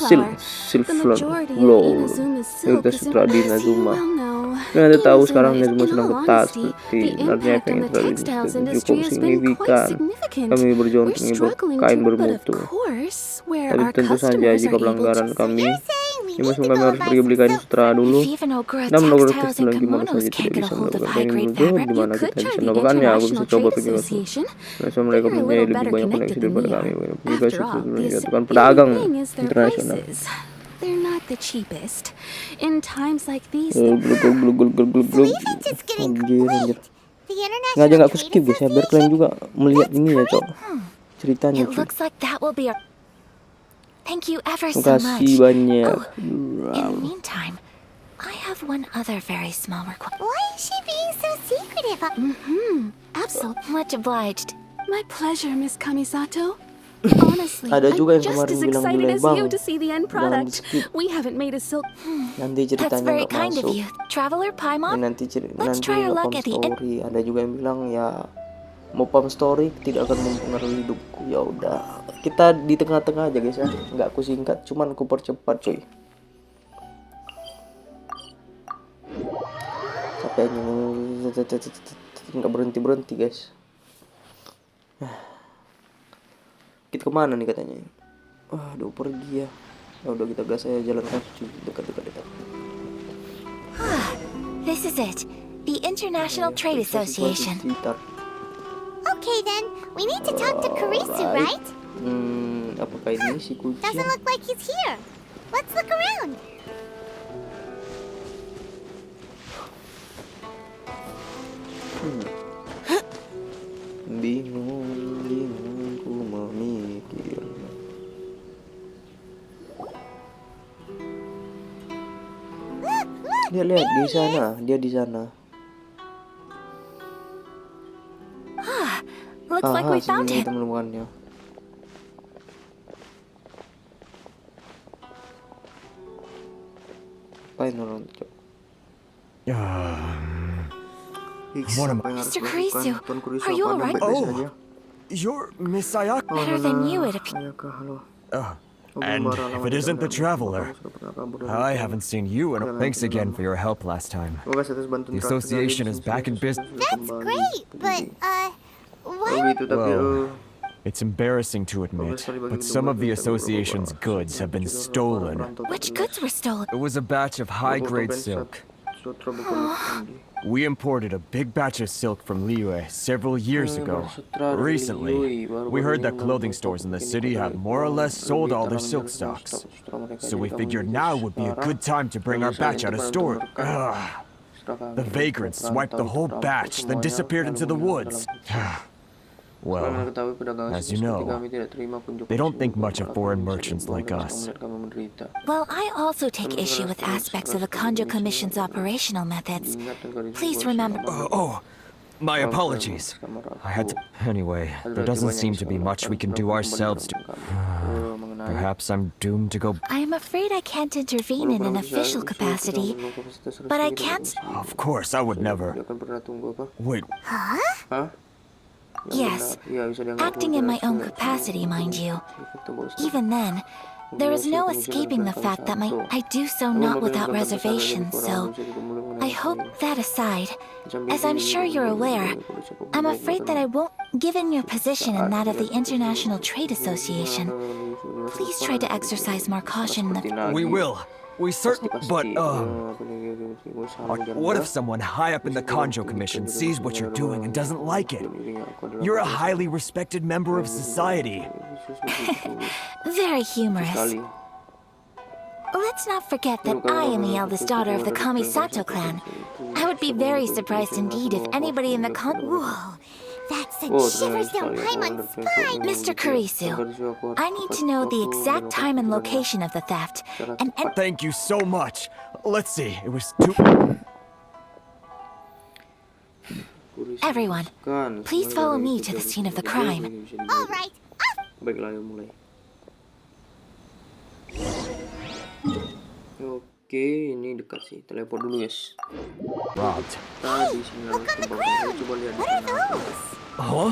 Speaker 1: silk
Speaker 7: flower. The majority of
Speaker 1: flow.
Speaker 7: Inazuma's silk
Speaker 1: Kita
Speaker 7: is
Speaker 1: sutra di
Speaker 7: as you
Speaker 1: Inazuma.
Speaker 7: well know.
Speaker 1: Yang Anda tahu sekarang
Speaker 7: Inazuma is,
Speaker 1: Inazuma
Speaker 7: in
Speaker 1: sedang
Speaker 7: all
Speaker 1: ketat
Speaker 7: honesty,
Speaker 1: seperti
Speaker 7: the
Speaker 1: artinya
Speaker 7: impact
Speaker 1: pengen
Speaker 7: on the
Speaker 1: terlalu
Speaker 7: textiles
Speaker 1: cukup
Speaker 7: industry has been quite
Speaker 1: signifikan.
Speaker 7: significant.
Speaker 1: Kami berjuang
Speaker 7: We're
Speaker 1: untuk membuat
Speaker 7: struggling
Speaker 1: kain
Speaker 7: to, but of
Speaker 1: bermutu.
Speaker 7: course, where
Speaker 1: Tapi
Speaker 7: our
Speaker 1: tentu saja
Speaker 7: customers
Speaker 1: jika
Speaker 7: are able
Speaker 1: pelanggaran
Speaker 7: to.
Speaker 1: kami,
Speaker 4: You're saying we
Speaker 1: ya
Speaker 4: need
Speaker 1: maksud
Speaker 4: to
Speaker 1: kami
Speaker 4: go
Speaker 1: harus
Speaker 4: buy
Speaker 1: pergi beli
Speaker 4: some
Speaker 1: kain
Speaker 4: silk.
Speaker 1: sutra dulu.
Speaker 7: If even Ogura
Speaker 1: Dan menurut
Speaker 7: textiles
Speaker 1: tekstil
Speaker 7: and
Speaker 1: dan kimono
Speaker 7: kimonos
Speaker 1: saja
Speaker 7: can't
Speaker 1: tidak
Speaker 7: get a
Speaker 1: bisa
Speaker 7: hold of
Speaker 1: melakukan kain
Speaker 7: high-grade
Speaker 1: bermutu.
Speaker 7: fabric,
Speaker 1: Di
Speaker 7: you
Speaker 1: mana
Speaker 7: could
Speaker 1: kita
Speaker 7: try
Speaker 1: bisa
Speaker 7: the
Speaker 1: melakukannya? Aku bisa
Speaker 7: International
Speaker 1: coba
Speaker 7: Trade
Speaker 1: pergi ke
Speaker 7: Association.
Speaker 1: Nasional mereka
Speaker 7: They're a
Speaker 1: mempunyai
Speaker 7: little
Speaker 1: lebih
Speaker 7: better
Speaker 1: banyak koneksi
Speaker 7: connected than
Speaker 1: daripada
Speaker 7: we
Speaker 1: kami.
Speaker 7: are.
Speaker 1: Juga
Speaker 7: After all, the
Speaker 1: menyatukan
Speaker 7: only
Speaker 1: pedagang
Speaker 7: thing is their
Speaker 1: internasional.
Speaker 7: prices. They're not the cheapest. In times like these,
Speaker 1: Glug, glug, glug, glug, glug, glug, glug.
Speaker 4: Believe it's getting
Speaker 1: Anjir, anjir.
Speaker 4: complete. The
Speaker 1: Sengaja
Speaker 4: International
Speaker 1: nggak aku
Speaker 4: Trade
Speaker 1: skip guys ya, biar kalian juga melihat ini ya cok. Ceritanya
Speaker 4: It
Speaker 1: cuy.
Speaker 4: looks like that will be our. Thank you ever so
Speaker 1: Terima
Speaker 4: much.
Speaker 1: kasih banyak.
Speaker 4: Oh, in the meantime, I have one other very small request. Why is she being so secretive?
Speaker 7: absolutely.
Speaker 4: Much obliged.
Speaker 7: My pleasure, Miss Kamisato. Honestly,
Speaker 1: Ada juga
Speaker 7: I'm
Speaker 1: yang
Speaker 7: just
Speaker 1: kemarin
Speaker 7: as
Speaker 1: bilang
Speaker 7: excited
Speaker 1: gila,
Speaker 7: as
Speaker 1: Bang,
Speaker 7: you to see the end
Speaker 1: jangan
Speaker 7: product.
Speaker 1: di-skip.
Speaker 7: We haven't made a silk.
Speaker 1: Nanti
Speaker 4: That's
Speaker 1: ceritanya
Speaker 4: very
Speaker 1: nggak
Speaker 4: kind of
Speaker 1: masuk.
Speaker 4: you. Traveler
Speaker 1: Ya,
Speaker 4: Paimon?
Speaker 1: nanti
Speaker 4: Let's
Speaker 1: nanti
Speaker 4: try our luck
Speaker 1: pump
Speaker 4: at the end.
Speaker 1: story. Ada juga yang bilang ya mau pump story tidak akan mempengaruhi hidupku. Ya udah, kita di tengah-tengah aja guys ya. Nggak aku singkat, cuman aku percepat cuy. Capeknya nggak berhenti guys. Kita kemana nih katanya? Aduh pergi ya. Ya udah kita gas aja jalan kaki cuy. Dekat.
Speaker 4: This is it. The International Trade Association.
Speaker 1: Sekitar.
Speaker 4: Okay then, we need to talk to Kurisu, right?
Speaker 1: Apakah ini si kucing?
Speaker 4: Doesn't look like he's here. Let's look around.
Speaker 1: Bingung ku memikir. Lihat di sana, dia di sana.
Speaker 4: Looks like we found
Speaker 1: sebenarnya
Speaker 4: him.
Speaker 1: kita menemukannya. Apain orang cok?
Speaker 4: Mr. Kurisu, are you alright?
Speaker 5: Oh, you're Miss Sayaka.
Speaker 4: Better than you, it appears.
Speaker 1: Ayaka, halo.
Speaker 5: And if it isn't the traveler, I haven't seen you, and thanks again for your help last time.
Speaker 1: Terima kasih atas bantuan
Speaker 5: The
Speaker 1: terakhir.
Speaker 5: association is back in business.
Speaker 4: That's great, but, why
Speaker 1: Oh gitu tapi
Speaker 5: Well, it's embarrassing to admit, but some of the association's goods have been stolen.
Speaker 4: Which goods were stolen?
Speaker 5: It was a batch of high-grade silk. We imported a big batch of silk from Liyue several years ago. Recently, we heard that clothing stores in the city have more or less sold all their silk stocks. So we figured now would be a good time to bring our batch out of store. The vagrants swiped the whole batch, then disappeared into the woods. Well, as you know, they don't think much of foreign merchants like us.
Speaker 4: Well, I also take issue with aspects of the Kanjo Commission's operational methods. Please remember.
Speaker 5: My apologies. I had to... Anyway, there doesn't seem to be much we can do ourselves to... Perhaps I'm doomed to go...
Speaker 4: I'm afraid I can't intervene in an official capacity, but I can't.
Speaker 5: Of course, I would never... Wait,
Speaker 4: Yes, acting in my own capacity, mind you. Even then, There is no escaping the fact that I do so not without reservation, so I hope that aside, as I'm sure you're aware, I'm afraid that I won't, given your position and that of the International Trade Association. Please try to exercise more caution in the...
Speaker 5: We will. We certainly. But, what if someone high up in the Conjo Commission sees what you're doing and doesn't like it? You're a highly respected member of society.
Speaker 4: Very humorous. Let's not forget that I am the eldest daughter of the Kamisato clan. I would be very surprised indeed if anybody in the Whoa, that sent shivers down Paimon's spine! Mr. Kurisu, I need to know the exact time and location of the theft. And
Speaker 5: Thank you so much. Let's see, it was
Speaker 4: everyone, please follow me to the scene of the crime.
Speaker 7: All right.
Speaker 1: Baiklah, ayo mulai. Oke, ini dekat sih. Teleport dulu, guys.
Speaker 5: robbed.
Speaker 1: Tadi sini harus kembang. Coba lihat di sana.
Speaker 5: Huh?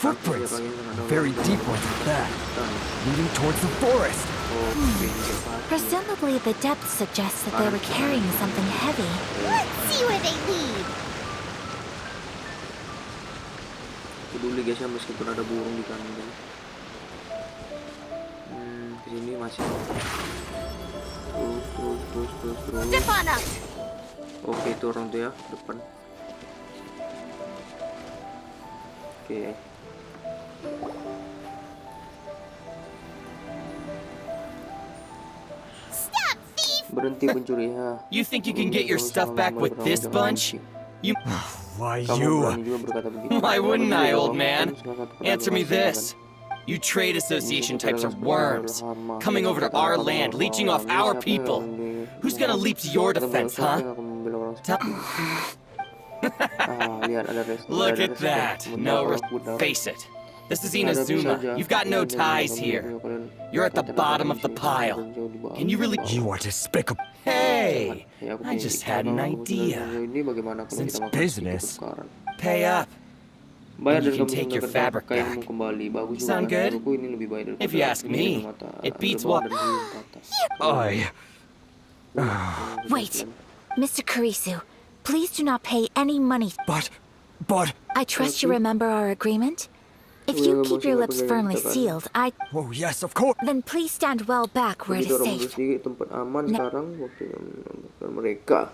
Speaker 5: Footprints. Very deep ones at that. Leading towards the forest.
Speaker 1: Oke,
Speaker 4: Presumably the depth suggests that they were carrying something heavy.
Speaker 7: Let's see where they lead.
Speaker 1: peduli guys ya, meskipun ada burung di kanan. Kesini masih terus. Oke, itu orang tuh ya, depan. Oke. Berhenti pencuri ya.
Speaker 6: You think you can get your stuff back with this bunch? You...
Speaker 5: Why you?
Speaker 6: Why wouldn't I, old man? Answer me this. You trade association types are worms, coming over to our land, leeching off our people. Who's gonna leap to your defense, huh? Look at that. No, face it. This is Inazuma. You've got no ties here. You're at the bottom of the pile. Can you really...
Speaker 5: You are despicable.
Speaker 6: Hey! I just had an idea.
Speaker 5: Since business.
Speaker 6: Pay up. And you can take your fabric back. Sound good? If you ask me, it beats what...
Speaker 4: Wait, Mr. Kurisu, please do not pay any money.
Speaker 5: But...
Speaker 4: I trust you remember our agreement? If you keep your lips firmly sealed,
Speaker 5: Oh, yes, of course.
Speaker 4: Then please stand well back where it is safe.
Speaker 1: Tempat aman sekarang waktu mereka.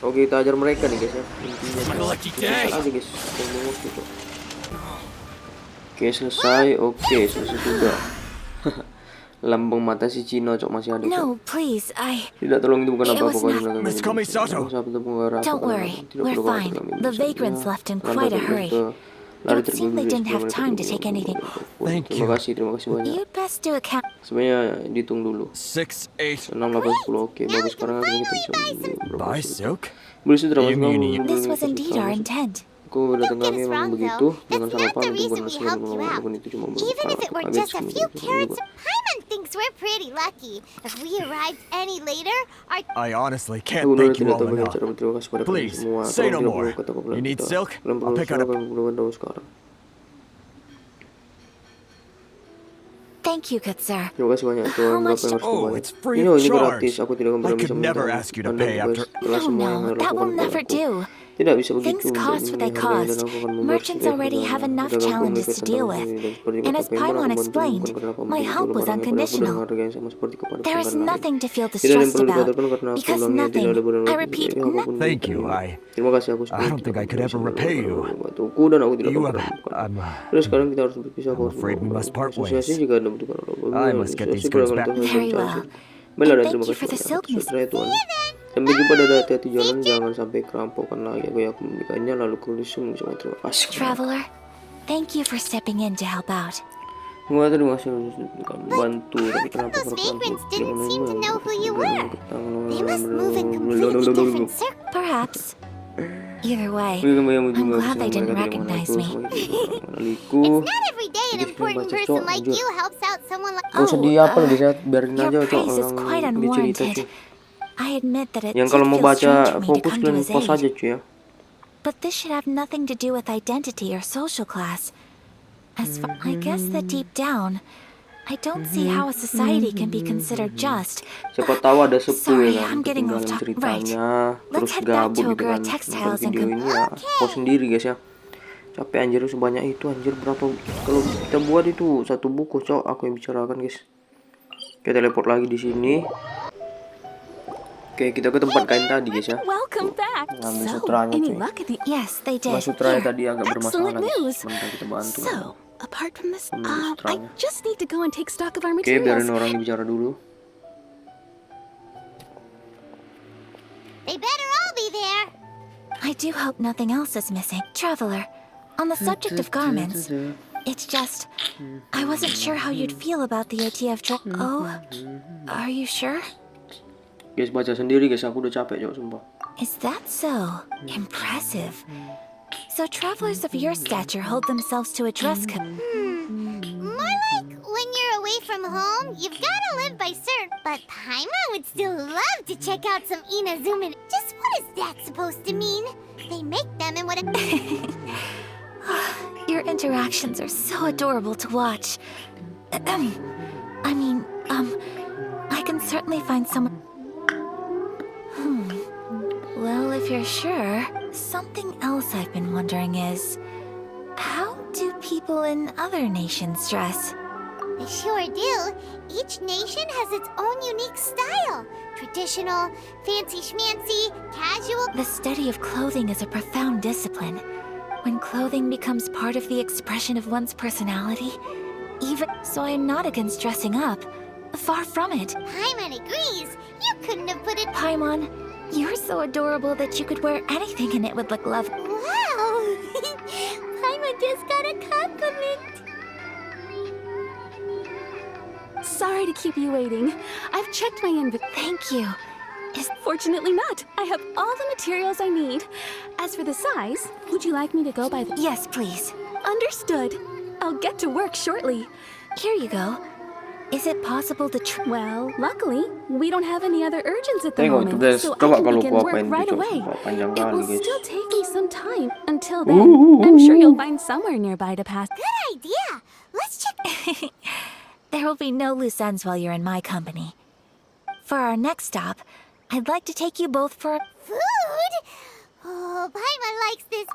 Speaker 1: Oke, kita ajar mereka nih guys ya. Intinya aja guys. Oke, selesai. Oke, selesai sudah. Lambang mata si Cino cok masih ada.
Speaker 4: No, please,
Speaker 1: Tidak, tolong, itu bukan apa-apa kau.
Speaker 5: Miss Kamisato.
Speaker 4: Don't worry, we're fine. The vagrants left in quite a hurry. It would seem they didn't have time to take anything.
Speaker 5: Thank you.
Speaker 1: Terima kasih banyak.
Speaker 4: You'd best do a count.
Speaker 1: Sebenarnya dihitung dulu.
Speaker 5: 6, 8.
Speaker 1: 6, 8, 10. Oke, bagus. Sekarang kita bisa
Speaker 5: Buy silk?
Speaker 1: beli sudah mas.
Speaker 4: This was indeed our intent.
Speaker 1: Aku datang kami memang begitu. Jangan salah paham, itu bukan masalah walaupun itu cuma
Speaker 7: Even if it were just a few carrots, Paimon thinks we're pretty lucky. If we arrived any later,
Speaker 5: I honestly can't thank you all enough. Please, say no more. You need silk? I'll pick out a...
Speaker 4: Thank you, good sir.
Speaker 1: Terima kasih banyak.
Speaker 4: How much?
Speaker 5: Oh, it's free of charge. I could never ask you to pay after...
Speaker 4: No, that will never do.
Speaker 1: Tidak bisa begitu.
Speaker 4: Things cost what they cost. Merchants already have enough challenges to deal with. And as Paimon explained, my help was unconditional. There is nothing to feel distressed about, because nothing, I repeat, nothing.
Speaker 5: Thank you, I don't think I could ever repay you. I'm afraid we must part ways. I must get these goods back.
Speaker 4: Very well. And thank you for the silk, Miss.
Speaker 1: Sampai jumpa, dadah, hati-hati jalan, jangan sampai kerampokan lagi. Aku yakin memberikannya, lalu kulisung. Terima kasih.
Speaker 4: Traveler, thank you for stepping in to help out.
Speaker 1: Wah, terima kasih bantu. Tapi kenapa
Speaker 7: those vagrants didn't seem to know who you were. They must move in completely different circles.
Speaker 4: Perhaps. Either way, I'm glad they didn't recognize me.
Speaker 7: It's not every day an important person like you helps out someone like...
Speaker 1: Gak usah diapa lagi, biarin aja.
Speaker 4: Your praise is quite unwarranted. I admit that it
Speaker 1: yang kalau mau
Speaker 4: feels strange
Speaker 1: baca
Speaker 4: for me to
Speaker 1: fokus
Speaker 4: come to
Speaker 1: kalian
Speaker 4: his
Speaker 1: pos aja
Speaker 4: aid.
Speaker 1: cuy ya.
Speaker 4: But this should have nothing to do with identity or social class. As far, I guess that deep down, I don't see how a society can be considered just.
Speaker 1: Siapa tahu ada sepuh
Speaker 4: Sorry,
Speaker 1: ya kan
Speaker 4: I'm getting
Speaker 1: dalam
Speaker 4: off topic.
Speaker 1: ceritanya,
Speaker 4: Let's
Speaker 1: terus
Speaker 4: head back
Speaker 1: gabut
Speaker 4: to
Speaker 1: gitu
Speaker 4: Ogura
Speaker 1: kan nonton
Speaker 4: Textiles and
Speaker 1: video ini ya. Pause sendiri guys ya. Capek anjir sebanyak itu anjir, berapa kalau kita buat itu satu buku cok, aku yang bicarakan guys. Kita teleport lagi di sini. Oke, kita ke tempat kain tadi guys ya.
Speaker 8: Welcome back.
Speaker 1: Ngambil
Speaker 8: So,
Speaker 1: sutranya
Speaker 8: any
Speaker 1: cuy.
Speaker 8: luck at the
Speaker 4: Yes, they did.
Speaker 1: Mas sutranya
Speaker 4: Here.
Speaker 1: tadi agak bermasalah
Speaker 8: Excellent
Speaker 1: guys.
Speaker 8: news.
Speaker 1: Sebentar kita bantu.
Speaker 8: So, apart from this,
Speaker 1: Ambil
Speaker 8: I
Speaker 1: sutranya.
Speaker 8: just need to go and take stock of our
Speaker 1: Oke, biarin
Speaker 8: materials.
Speaker 1: orang ini bicara dulu.
Speaker 7: They better all be there.
Speaker 4: I do hope nothing else is missing. Traveler, on the subject of garments, it's just, I wasn't sure how you'd feel about the idea of Oh, are you sure?
Speaker 1: Guys, baca sendiri guys, aku udah capek cok sumpah.
Speaker 4: Is that so? Impressive. So travelers of your stature hold themselves to a dress code.
Speaker 7: More like when you're away from home, you've gotta live by cert. But Paimon would still love to check out some Inazuman. Just what is that supposed to mean? They make them and what?
Speaker 4: Your interactions are so adorable to watch. I mean, I can certainly find someone. Well, if you're sure, something else I've been wondering is, how do people in other nations dress?
Speaker 7: They sure do. Each nation has its own unique style. Traditional, fancy schmancy, casual.
Speaker 4: The study of clothing is a profound discipline. When clothing becomes part of the expression of one's personality, even so, I'm not against dressing up. Far from it.
Speaker 7: Paimon agrees. You couldn't have put it.
Speaker 4: Paimon, you're so adorable that you could wear anything and it would look lovely.
Speaker 7: Wow! Paimon just got a compliment.
Speaker 8: Sorry to keep you waiting. I've checked my inventory.
Speaker 4: Thank you.
Speaker 8: Fortunately not. I have all the materials I need. As for the size, would you like me to go by the...
Speaker 4: Yes, please.
Speaker 8: Understood. I'll get to work shortly.
Speaker 4: Here you go. Is it possible to
Speaker 8: Well, luckily, we don't have any other urgents at the
Speaker 1: Tengok itu
Speaker 8: moment,
Speaker 1: guys,
Speaker 8: so I
Speaker 1: coba
Speaker 8: can
Speaker 1: kalau
Speaker 8: begin
Speaker 1: gua
Speaker 8: work
Speaker 1: apain
Speaker 8: right
Speaker 1: gitu,
Speaker 8: away.
Speaker 1: panjang
Speaker 8: It
Speaker 1: kali
Speaker 8: will
Speaker 1: guys.
Speaker 8: still take me some time. Until then, I'm sure you'll find somewhere nearby to pass.
Speaker 7: Good idea. Let's check.
Speaker 4: There will be no loose ends while you're in my company. For our next stop, I'd like to take you both for...
Speaker 7: Food? Oh, Paimon likes this.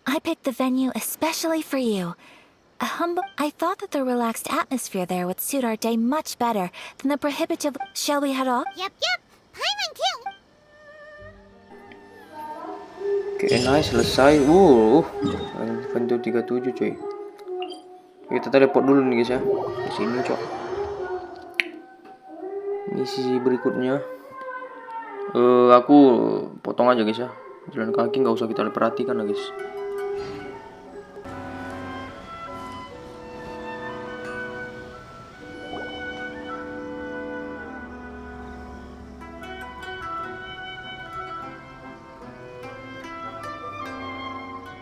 Speaker 4: I picked the venue especially for you. I thought that the relaxed atmosphere there would suit our day much better than the prohibitive... Shall we head off?
Speaker 7: Yep. Paimon can't.
Speaker 1: Oke, nice, selesai. Adventure 37 cuy. Kita teleport dulu nih guys ya. Di sini cok. Misi berikutnya. Aku potong aja guys ya. Jalan kaki nggak usah kita perhatikan lah guys.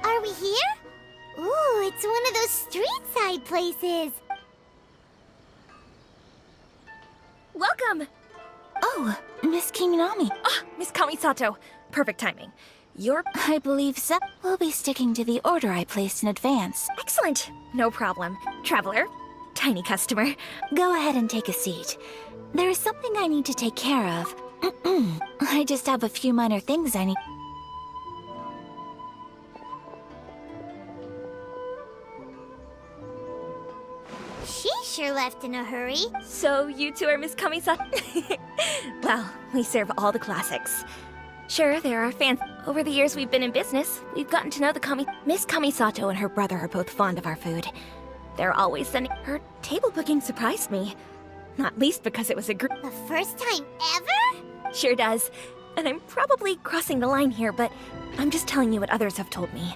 Speaker 7: Are we here? Ooh, it's one of those street side places.
Speaker 9: Welcome!
Speaker 4: Oh, Miss Kiminami.
Speaker 9: Ah, Miss Kamisato. Perfect timing. You're
Speaker 4: I believe so. We'll be sticking to the order I placed in advance.
Speaker 9: excellent. No problem. Traveler, tiny customer.
Speaker 4: Go ahead and take a seat. There is something I need to take care of. I just have a few minor things I need.
Speaker 7: She sure left in a hurry.
Speaker 9: So you two are Miss Kamisato? Well, we serve all the classics. Sure, there are fans. Over the years we've been in business, we've gotten to know the Miss Kamisato and her brother are both fond of our food. They're always sending... Her table booking surprised me. Not least because it was a group...
Speaker 7: The first time ever?
Speaker 9: Sure does. And I'm probably crossing the line here, but I'm just telling you what others have told me.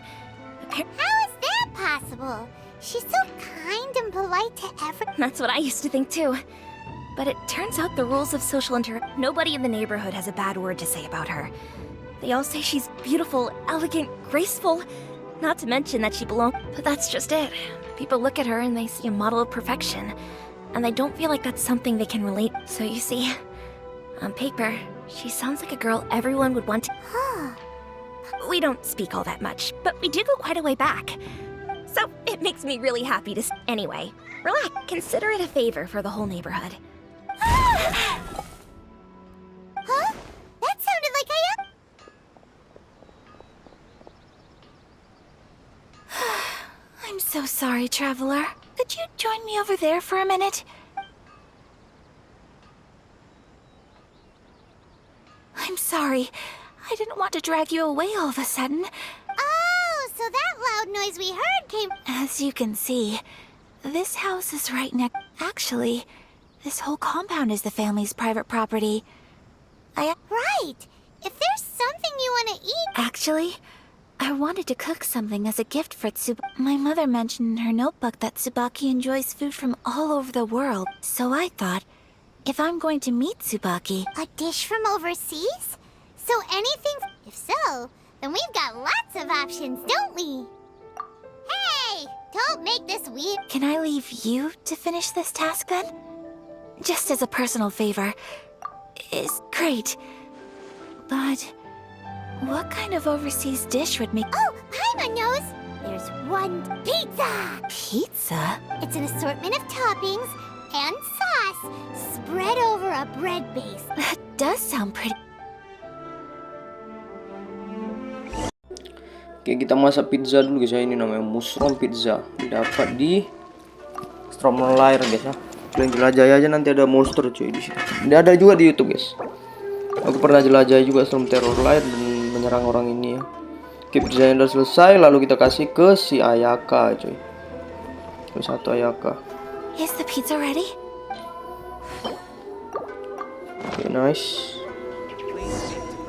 Speaker 7: How is that possible? She's so kind and polite to everyone.
Speaker 9: That's what I used to think too. But it turns out the rules of social nobody in the neighborhood has a bad word to say about her. They all say she's beautiful, elegant, graceful. Not to mention that she belongs. But that's just it. People look at her and they see a model of perfection. And they don't feel like that's something they can relate. So you see, on paper, she sounds like a girl everyone would want to. We don't speak all that much, but we do go quite a way back. So it makes me really happy to. Anyway, relax. Consider it a favor for the whole neighborhood.
Speaker 7: Huh? That sounded like
Speaker 10: I'm so sorry, traveler. Could you join me over there for a minute? I'm sorry. I didn't want to drag you away all of a sudden.
Speaker 7: Oh, so that loud noise we heard came...
Speaker 10: As you can see, this house is right next... Actually, this whole compound is the family's private property.
Speaker 7: Right! If there's something you want to eat...
Speaker 10: Actually, I wanted to cook something as a gift for Tsubaki. My mother mentioned in her notebook that Tsubaki enjoys food from all over the world. So I thought, if I'm going to meet Tsubaki...
Speaker 7: A dish from overseas? So anything... If so, then we've got lots of options, don't we? Hey! Don't make this weird...
Speaker 10: Can I leave you to finish this task then? Just as a personal favor. It's great. But what kind of overseas dish would make...
Speaker 7: Oh, Paimon knows! There's one pizza!
Speaker 10: Pizza?
Speaker 7: It's an assortment of toppings and sauce spread over a bread base.
Speaker 10: That does sound pretty...
Speaker 1: Oke, kita masak pizza dulu guys ya. Ini namanya mushroom pizza. Dapat di Stromlair guys ya. Kalian jelajahi aja, nanti ada monster cuy di sini. Ini ada juga di YouTube guys. Aku pernah jelajahi juga Storm Terror Light dan menyerang orang ini ya. Oke, pizzanya udah selesai, lalu kita kasih ke si Ayaka cuy. Ke satu Ayaka.
Speaker 10: Is the pizza ready?
Speaker 1: Oke, nice.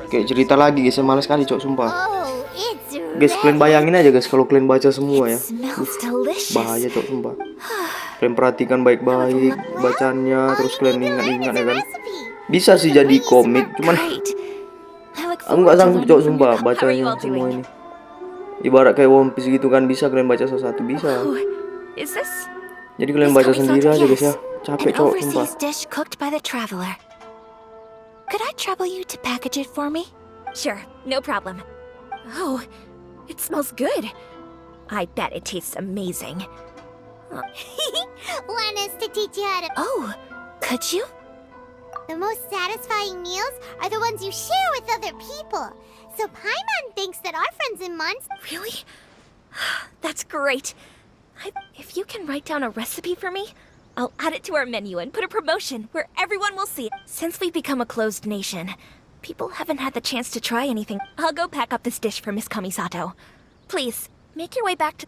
Speaker 1: Oke, cerita lagi guys, malas sekali cok sumpah.
Speaker 7: Oh, it's
Speaker 1: Guys, kalian bayangin aja guys kalau kalian baca semua ya.
Speaker 10: Smells delicious.
Speaker 1: Bahaya cok sumpah. Kalian perhatikan baik-baik bacanya, terus kalian ingat-ingat ya kan. Bisa sih jadi komik, cuman aku nggak sanggup cok sumpah bacanya semua ini. Ibarat kayak One Piece gitu kan, bisa kalian baca satu-satu bisa. Jadi kalian baca sendiri aja guys ya. Capek cok sumpah.
Speaker 10: Dish cooked by the traveler. Could I trouble you to package it for me?
Speaker 9: Sure, no problem. Oh, it smells good. I bet it tastes amazing.
Speaker 7: Want us to teach you how to...
Speaker 10: Oh, could you?
Speaker 7: The most satisfying meals are the ones you share with other people. So Paimon thinks that our friends in Mons...
Speaker 9: Really? That's great. If you can write down a recipe for me, I'll add it to our menu and put a promotion where everyone will see it. Since we've become a closed nation, people haven't had the chance to try anything. I'll go pack up this dish for Miss Kamisato. Please, make your way back to...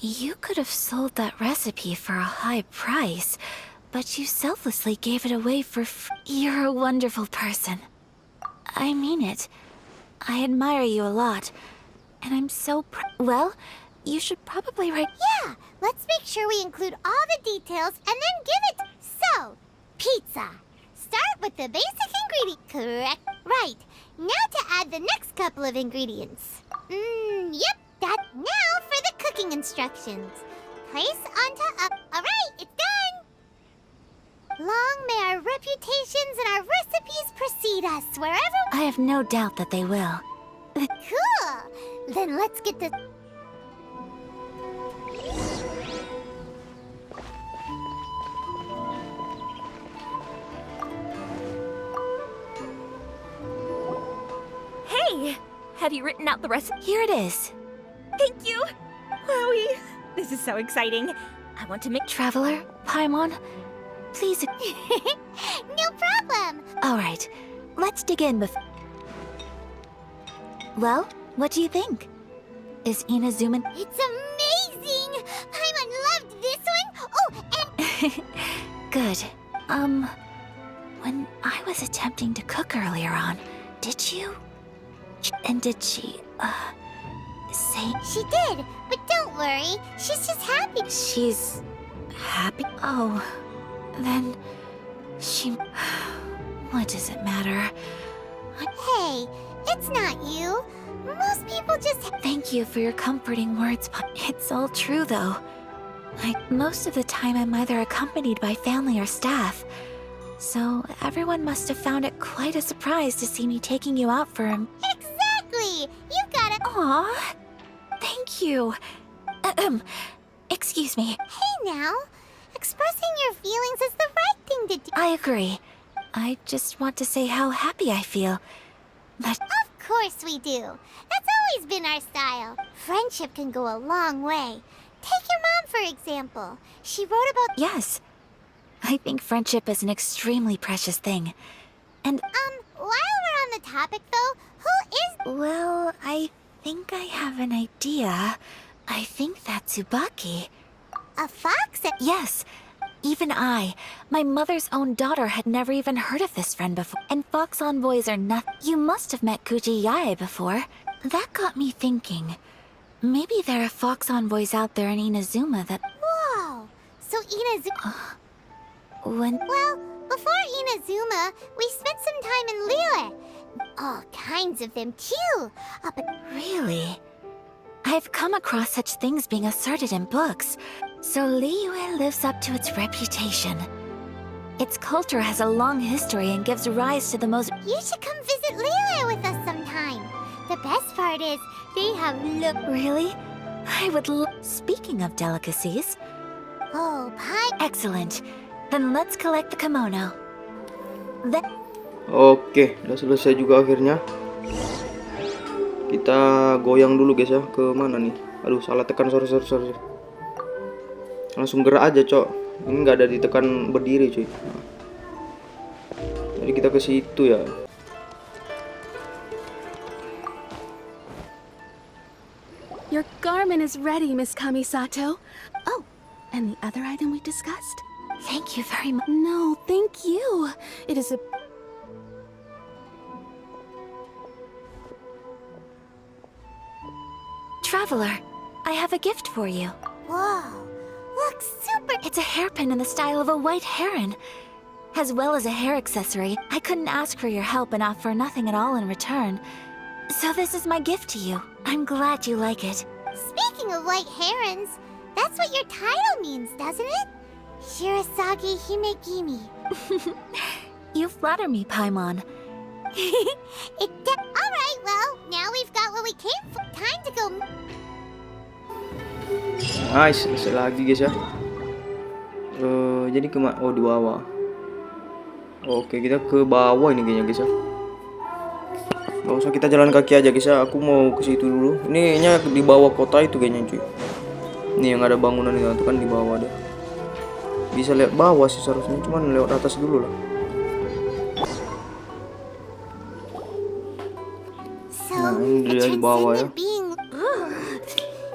Speaker 10: You could have sold that recipe for a high price, but you selflessly gave it away for You're a wonderful person. I mean it. I admire you a lot, and I'm so Well, you should probably write...
Speaker 7: Yeah, let's make sure we include all the details and then give it... So, pizza. Start with the basic ingredient, correct? Right. Now to add the next couple of ingredients. Yep, that. Now for the cooking instructions. Place on top. Alright, it's done. Long may our reputations and our recipes precede us wherever...
Speaker 10: I have no doubt that they will.
Speaker 7: Cool. Then let's get the...
Speaker 9: Hey! Have you written out the recipe?
Speaker 10: Here it is.
Speaker 9: Thank you! Wowie! This is so exciting. I want to make...
Speaker 10: Traveler, Paimon, please...
Speaker 7: No problem!
Speaker 10: Alright, let's dig in with... Well, what do you think? Is Inazuman...
Speaker 7: It's amazing! Paimon loved this one! Oh, and...
Speaker 10: Good. When I was attempting to cook earlier on, did you... And did she, say...
Speaker 7: She did, but don't worry. She's just happy.
Speaker 10: She's... happy? Oh, then... she... What does it matter?
Speaker 7: Hey, it's not you. Most people just...
Speaker 10: Thank you for your comforting words, but it's all true, though. Most of the time I'm either accompanied by family or staff. So everyone must have found it quite a surprise to see me taking you out for him.
Speaker 7: Exactly! Usagi. You've gotta.
Speaker 10: Aw, thank you. Excuse me.
Speaker 7: Hey now, expressing your feelings is the right thing to do.
Speaker 10: I agree. I just want to say how happy I feel. That
Speaker 7: Of course we do. That's always been our style. Friendship can go a long way. Take your mom, for example. She wrote about.
Speaker 10: yes, I think friendship is an extremely precious thing. And
Speaker 7: While we're on the topic though, who is.
Speaker 10: well, I think I have an idea. I think that's Tsubaki.
Speaker 7: A fox?
Speaker 10: Yes, even I, my mother's own daughter, had never even heard of this friend before. And fox envoys are nothing. You must have met Kuji Yae before. That got me thinking. Maybe there are fox envoys out there in Inazuma that.
Speaker 7: Whoa! So Inazuma.
Speaker 10: When.
Speaker 7: Well, before Inazuma, we spent some time in Liyue. All kinds of them too.
Speaker 10: Really? I've come across such things being asserted in books. So Liyue lives up to its reputation. Its culture has a long history and gives rise to the most.
Speaker 7: You should come visit Liyue with us sometime. The best part is, they have
Speaker 10: Really? I would Speaking of delicacies.
Speaker 7: Oh, pie.
Speaker 10: Excellent. Then let's collect the kimono. Then.
Speaker 1: Oke, udah selesai juga akhirnya. Kita goyang dulu guys ya. Ke mana nih? Aduh, salah tekan, sorry. Langsung gerak aja, Cok. Ini nggak ada ditekan berdiri, cuy. Jadi kita ke situ ya.
Speaker 8: Your garment is ready, Miss Kamisato. Oh, and the other item we discussed?
Speaker 10: Thank you very much.
Speaker 8: No, thank you. It is a...
Speaker 10: Traveler, I have a gift for you.
Speaker 7: Whoa, looks super.
Speaker 10: It's a hairpin in the style of a white heron. As well as a hair accessory, I couldn't ask for your help and offer nothing at all in return. So this is my gift to you. I'm glad you like it.
Speaker 7: Speaking of white herons, that's what your title means, doesn't it? Shirasagi Himegimi.
Speaker 10: You flatter me, Paimon.
Speaker 7: Alright, well, now we've got what we came for. Time to go.
Speaker 1: Nice, selesai lagi guys ya. Jadi oh di bawah. Oke, kita ke bawah ini kayaknya guys ya. Gak usah, kita jalan kaki aja guys ya. Aku mau ke situ dulu. Ini kayaknya di bawah kota itu kayaknya cuy. Nih yang ada bangunan itu kan di bawah deh. Bisa lihat bawah sih seharusnya, cuman lewat atas dulu lah. Nah, ini dia di bawah ya.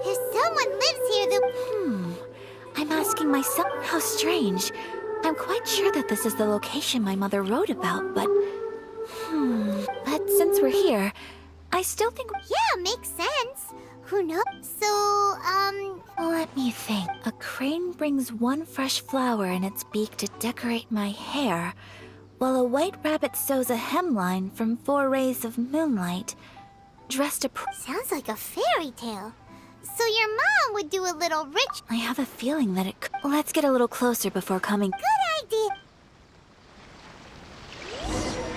Speaker 7: If someone lives here,
Speaker 10: I'm asking myself, how strange. I'm quite sure that this is the location my mother wrote about, but since we're here, I still think.
Speaker 7: Yeah, makes sense. Who knows? So,
Speaker 10: Let me think. A crane brings one fresh flower in its beak to decorate my hair, while a white rabbit sews a hemline from 4 rays of moonlight. Dressed
Speaker 7: sounds like a fairy tale. So your mom would do a little rich.
Speaker 10: I have a feeling that it could. Let's get a little closer before coming.
Speaker 7: Good idea.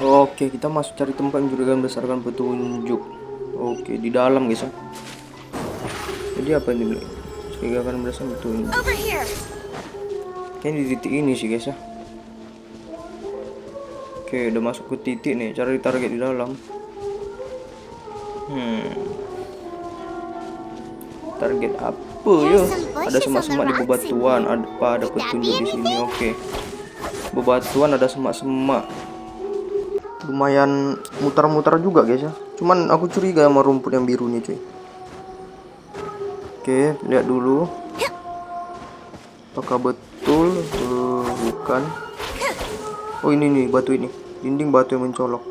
Speaker 1: Oke, kita masuk cari tempat mencurigakan berdasarkan petunjuk. Oke, di dalam guys ya. Jadi apa ini? Mencurigakan berdasarkan petunjuk.
Speaker 7: Over here.
Speaker 1: Kayaknya di titik ini sih guys ya. Oke, udah masuk ke titik nih. Cari target di dalam. Target apa ya? Ada semak-semak di bebatuan. Ada petunjuk di sini. Oke. Bebatuan ada semak-semak. Lumayan mutar-mutar juga guys ya. Cuman aku curiga sama rumput yang biru nih cuy. Oke, lihat dulu. Apakah betul? Bukan. Oh ini nih batu ini. Dinding batu yang mencolok.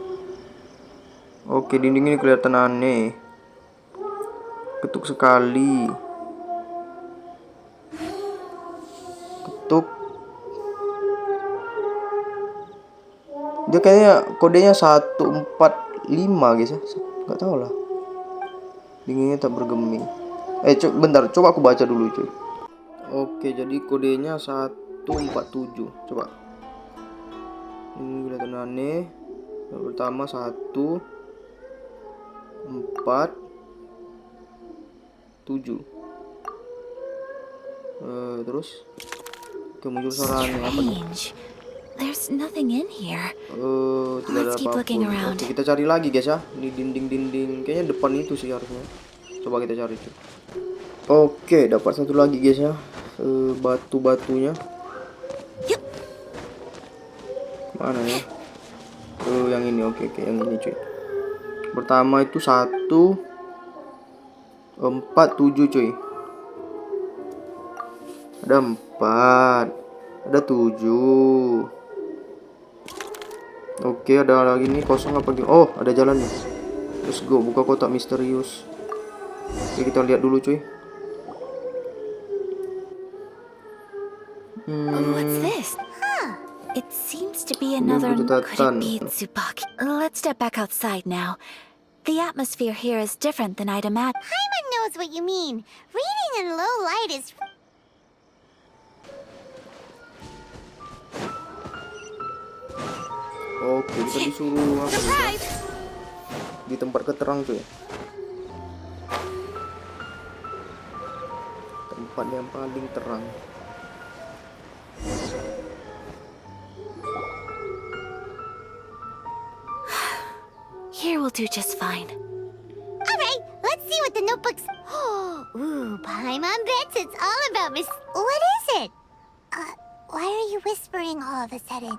Speaker 1: Oke, dinding ini kelihatan aneh. Ketuk sekali. Ketuk. Dia kayaknya kodenya 145 guys ya. Nggak tahu lah. Dinginnya tak bergeming. Bentar, coba aku baca dulu cuy. Oke, jadi kodenya 147. Coba. Ini kelihatan aneh. Yang pertama 1. 4 7. Terus muncul suara aneh apa nih?
Speaker 10: Strange. There's nothing in here.
Speaker 1: Tidak ada
Speaker 10: Let's keep looking
Speaker 1: apapun.
Speaker 10: around.
Speaker 1: Oke, kita cari lagi guys ya. Ini dinding-dinding, kayaknya depan itu sih harusnya. Coba kita cari cuy. Oke, dapat satu lagi guys ya. Batu-batunya. Mana ya? Yang ini. Oke, yang ini cuy. Pertama itu 1 4 7 cuy. Ada 4, ada 7. Oke, ada lagi nih kosong apa gitu. Oh, ada jalan nih. Let's go, buka kotak misterius. Oke, kita lihat dulu cuy.
Speaker 10: What's this? It seems to be another. Could it be Tsubaki? Let's step back outside now. The atmosphere here is different than I'd imagined.
Speaker 7: Paimon knows what you mean. Reading in low light is...
Speaker 1: Oke, kita disuruh apa gitu? Di tempat keterang cuy. Tempat yang paling terang.
Speaker 10: Here will do just fine.
Speaker 7: Alright, let's see what the notebook's... Ooh, Paimon bets it's all about Miss... What is it? Why are you whispering all of a sudden?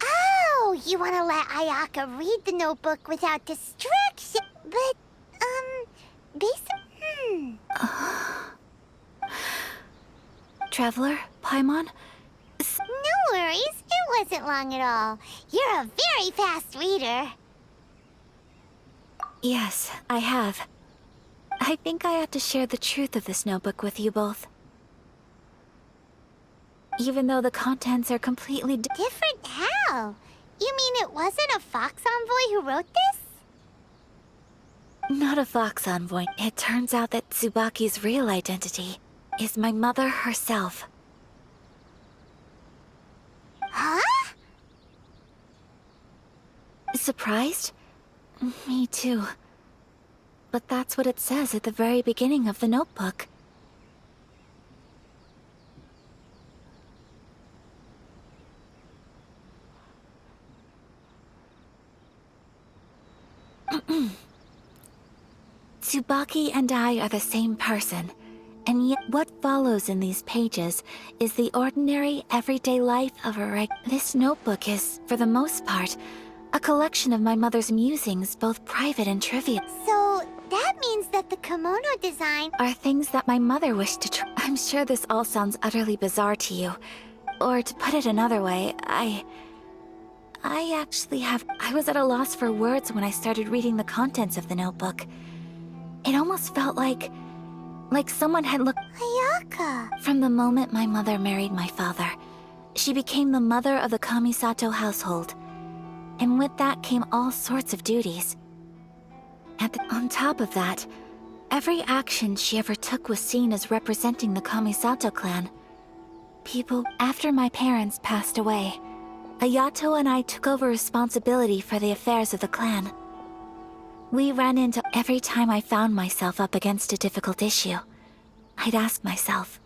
Speaker 7: Oh, you want to let Ayaka read the notebook without distraction? But, basically...
Speaker 10: Traveler, Paimon?
Speaker 7: No worries, it wasn't long at all. You're a very fast reader.
Speaker 10: Yes, I have. I think I ought to share the truth of this notebook with you both. Even though the contents are completely
Speaker 7: Different how? You mean it wasn't a Fox Envoy who wrote this?
Speaker 10: Not a Fox Envoy. It turns out that Tsubaki's real identity is my mother herself.
Speaker 7: Huh?
Speaker 10: Surprised? Me too. But that's what it says at the very beginning of the notebook. Tsubaki and I are the same person, and yet what follows in these pages is the ordinary, everyday life of a This notebook is, for the most part, a collection of my mother's musings, both private and trivial.
Speaker 7: So, that means that the kimono design...
Speaker 10: Are things that my mother wished to try. I'm sure this all sounds utterly bizarre to you. Or to put it another way, I was at a loss for words when I started reading the contents of the notebook. It almost felt like someone had looked...
Speaker 7: Ayaka!
Speaker 10: From the moment my mother married my father, she became the mother of the Kamisato household. And with that came all sorts of duties. On top of that, every action she ever took was seen as representing the Kamisato clan. After my parents passed away, Ayato and I took over responsibility for the affairs of the clan. We ran into every time I found myself up against a difficult issue. I'd ask myself,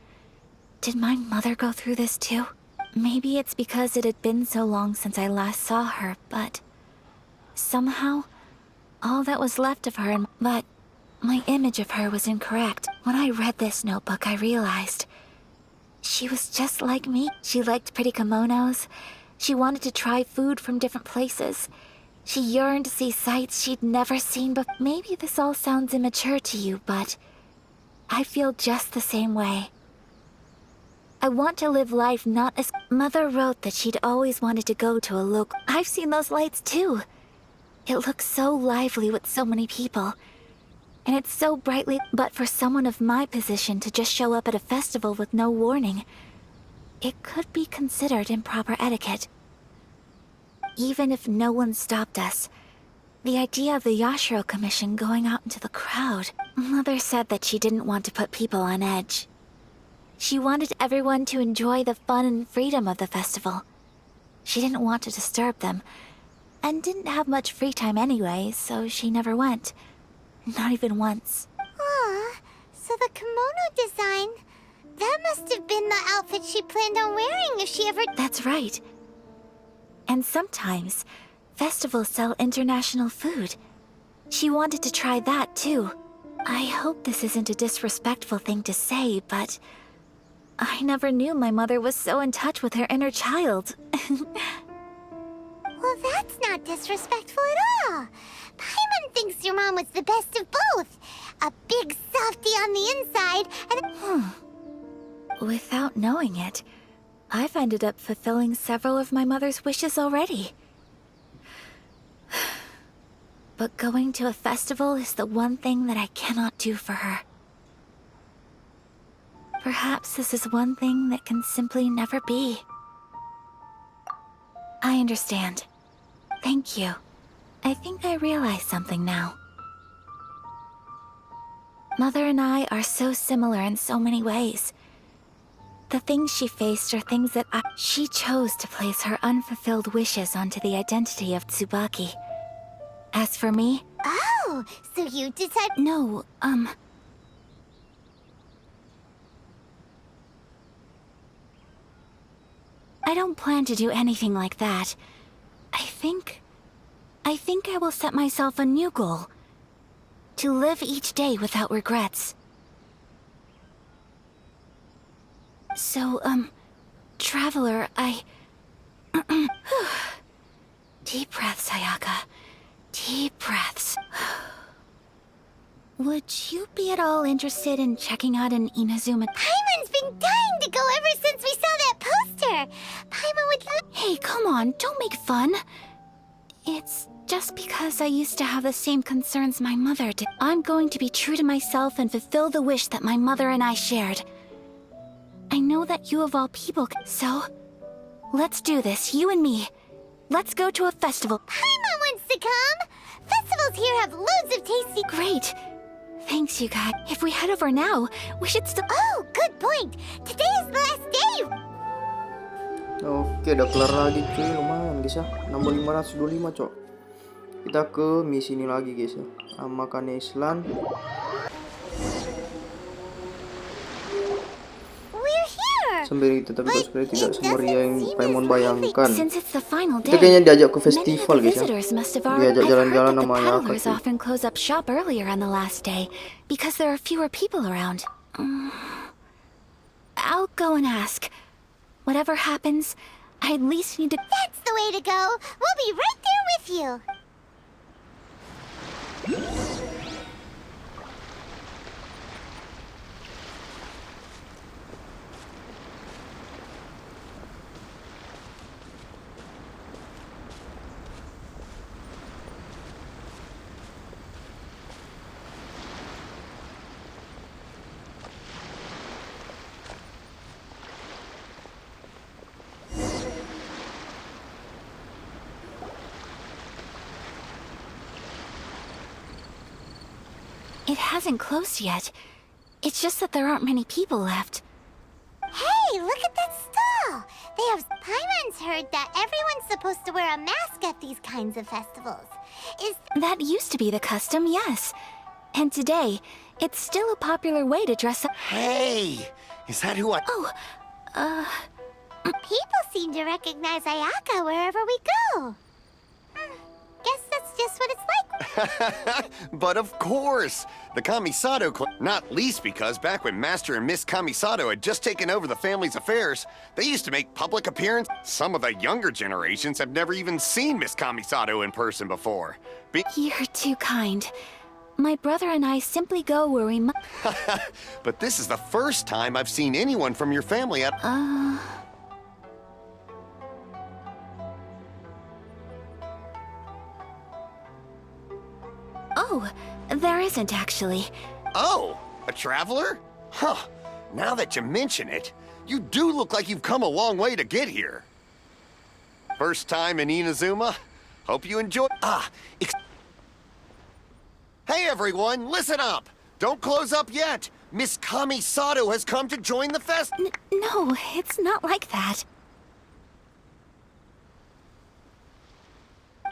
Speaker 10: did my mother go through this too? Maybe it's because it had been so long since I last saw her, but somehow, all that was left of her but my image of her was incorrect. When I read this notebook, I realized she was just like me. She liked pretty kimonos. She wanted to try food from different places. She yearned to see sights she'd never seen before. Maybe this all sounds immature to you, but I feel just the same way. I want to live life not as... Mother wrote that she'd always wanted to go to a local... I've seen those lights too. It looks so lively with so many people. And it's so brightly... But for someone of my position to just show up at a festival with no warning, it could be considered improper etiquette. Even if no one stopped us, the idea of the Yashiro Commission going out into the crowd... Mother said that she didn't want to put people on edge. She wanted everyone to enjoy the fun and freedom of the festival. She didn't want to disturb them, and didn't have much free time anyway, so she never went. Not even once.
Speaker 7: Aw, so the kimono design, that must have been the outfit she planned on wearing if she ever...
Speaker 10: That's right. And sometimes, festivals sell international food. She wanted to try that too. I hope this isn't a disrespectful thing to say, but I never knew my mother was so in touch with her inner child.
Speaker 7: Well, that's not disrespectful at all. Paimon thinks your mom was the best of both. A big softie on the inside and...
Speaker 10: Without knowing it, I've ended up fulfilling several of my mother's wishes already. But going to a festival is the one thing that I cannot do for her. Perhaps this is one thing that can simply never be. I understand. Thank you. I think I realize something now. Mother and I are so similar in so many ways. The things she faced are things that she chose to place her unfulfilled wishes onto the identity of Tsubaki. As for me...
Speaker 7: Oh, so you decided...
Speaker 10: No, I don't plan to do anything like that. I think I will set myself a new goal. To live each day without regrets. So, Traveler, Deep breaths, Ayaka. Deep breaths. Would you be at all interested in checking out an Inazuma?
Speaker 7: Paimon's been dying to go ever since we saw that poster! Paimon would
Speaker 10: Hey, come on, don't make fun. It's just because I used to have the same concerns my mother did. I'm going to be true to myself and fulfill the wish that my mother and I shared. I know that you of all people so... Let's do this, you and me. Let's go to a festival.
Speaker 7: Paimon wants to come! Festivals here have loads of tasty...
Speaker 10: Great. Thanks, you guys. If we head over now, we should still...
Speaker 7: Oh, good point! Today is the last day!
Speaker 1: Oke, udah kelar lagi cuy, lumayan guys ya. 6525 cok. Kita ke misi ini lagi guys ya. Amakan Island. Sembari tetapi cosplay tidak semeriah yang Paimon bayangkan. Kita kayaknya diajak ke festival guys ya. Diajak jalan-jalan sama Ayaka sih.
Speaker 10: Often close up shop earlier on the last day because there are fewer people around. I'll go and ask. Whatever happens, I at least need to...
Speaker 7: That's the way to go! We'll be right there with you!
Speaker 10: It hasn't closed yet. It's just that there aren't many people left.
Speaker 7: Hey, look at that stall! They have... Paimon's heard that everyone's supposed to wear a mask at these kinds of festivals.
Speaker 10: That used to be the custom, yes. And today, it's still a popular way to dress up.
Speaker 11: Hey! Is that who I...
Speaker 10: Oh,
Speaker 7: People seem to recognize Ayaka wherever we go. Guess that's just what it's like.
Speaker 11: But of course! The Kamisato clan, not least because back when Master and Miss Kamisato had just taken over the family's affairs, they used to make public appearances. Some of the younger generations have never even seen Miss Kamisato in person before.
Speaker 10: You're too kind. My brother and I simply go where we must.
Speaker 11: But this is the first time I've seen anyone from your family at...
Speaker 10: Oh, there isn't actually.
Speaker 11: Oh, a traveler? Huh. Now that you mention it, you do look like you've come a long way to get here. First time in Inazuma? Hope you enjoy... Hey everyone, listen up! Don't close up yet! Miss Kamisato has come to join the fest.
Speaker 10: No, it's not like that.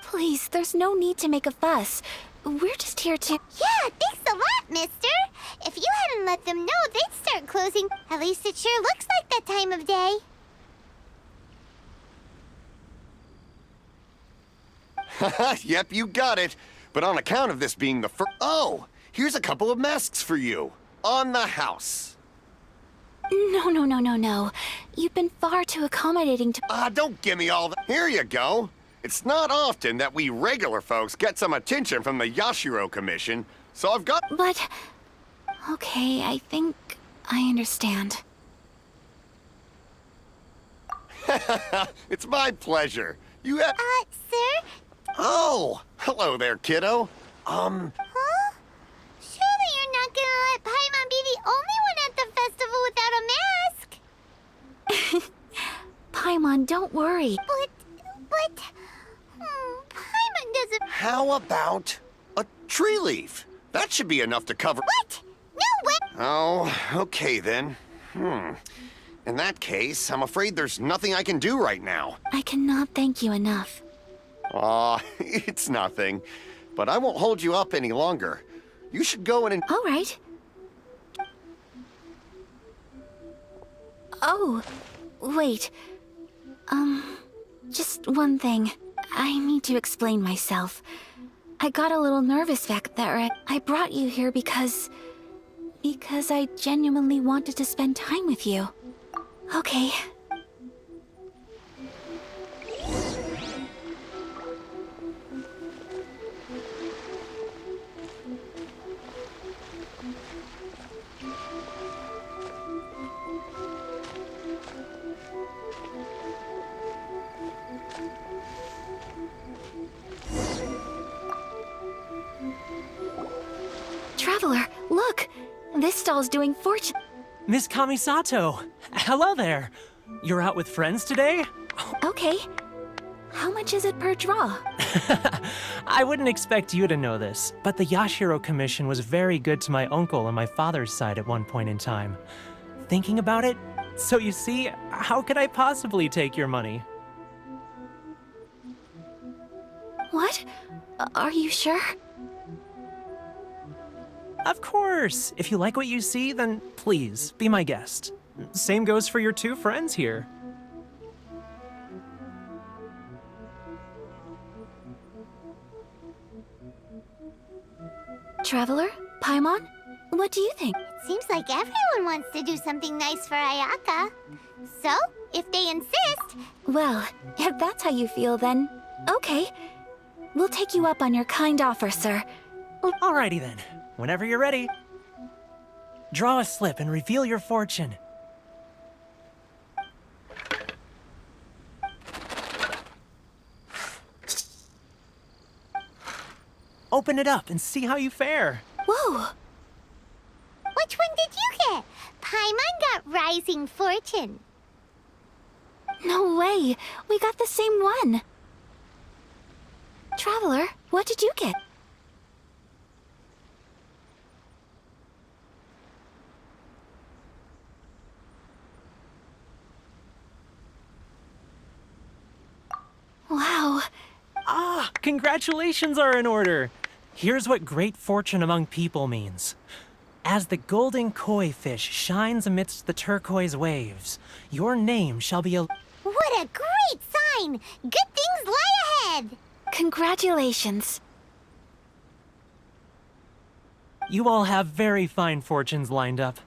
Speaker 10: Please, there's no need to make a fuss. We're just here to...
Speaker 7: Yeah, thanks a lot, mister. If you hadn't let them know, they'd start closing. At least it sure looks like that time of day.
Speaker 11: Yep, you got it. But on account of this being the first... Oh, here's a couple of masks for you. On the house.
Speaker 10: No. You've been far too accommodating to...
Speaker 11: Don't give me all that. Here you go. It's not often that we regular folks get some attention from the Yashiro Commission, so I've got...
Speaker 10: But... Okay, I think I understand.
Speaker 11: It's my pleasure. You have...
Speaker 7: Sir?
Speaker 11: Oh, hello there, kiddo.
Speaker 7: Huh? Surely you're not gonna let Paimon be the only one at the festival without a mask?
Speaker 10: Paimon, don't worry.
Speaker 7: But... Paimon doesn't...
Speaker 11: How about a tree leaf? That should be enough to cover...
Speaker 7: What? No way!
Speaker 11: Oh, okay then. In that case, I'm afraid there's nothing I can do right now.
Speaker 10: I cannot thank you enough.
Speaker 11: Aw, it's nothing. But I won't hold you up any longer. You should go and...
Speaker 10: All right. Oh, wait. Just one thing. I need to explain myself. I got a little nervous back there. I brought you here because I genuinely wanted to spend time with you. Okay. Traveler, look! This stall's doing fortune.
Speaker 3: Miss Kamisato, hello there. You're out with friends today?
Speaker 10: Okay. How much is it per draw?
Speaker 3: I wouldn't expect you to know this, but the Yashiro Commission was very good to my uncle on my father's side at one point in time. Thinking about it, so you see, how could I possibly take your money?
Speaker 10: What? Are you sure?
Speaker 3: Of course! If you like what you see, then please, be my guest. Same goes for your two friends here.
Speaker 10: Traveler? Paimon? What do you think?
Speaker 7: It seems like everyone wants to do something nice for Ayaka. So, if they insist...
Speaker 10: Well, if that's how you feel, then okay. We'll take you up on your kind offer, sir.
Speaker 3: Alrighty then. Whenever you're ready. Draw a slip and reveal your fortune. Open it up and see how you fare.
Speaker 10: Whoa!
Speaker 7: Which one did you get? Paimon got Rising Fortune.
Speaker 10: No way! We got the same one! Traveler, what did you get? Wow.
Speaker 3: Ah, congratulations are in order. Here's what great fortune among people means. As the golden koi fish shines amidst the turquoise waves, your name shall be a...
Speaker 7: What a great sign! Good things lie ahead!
Speaker 10: Congratulations.
Speaker 3: You all have very fine fortunes lined up.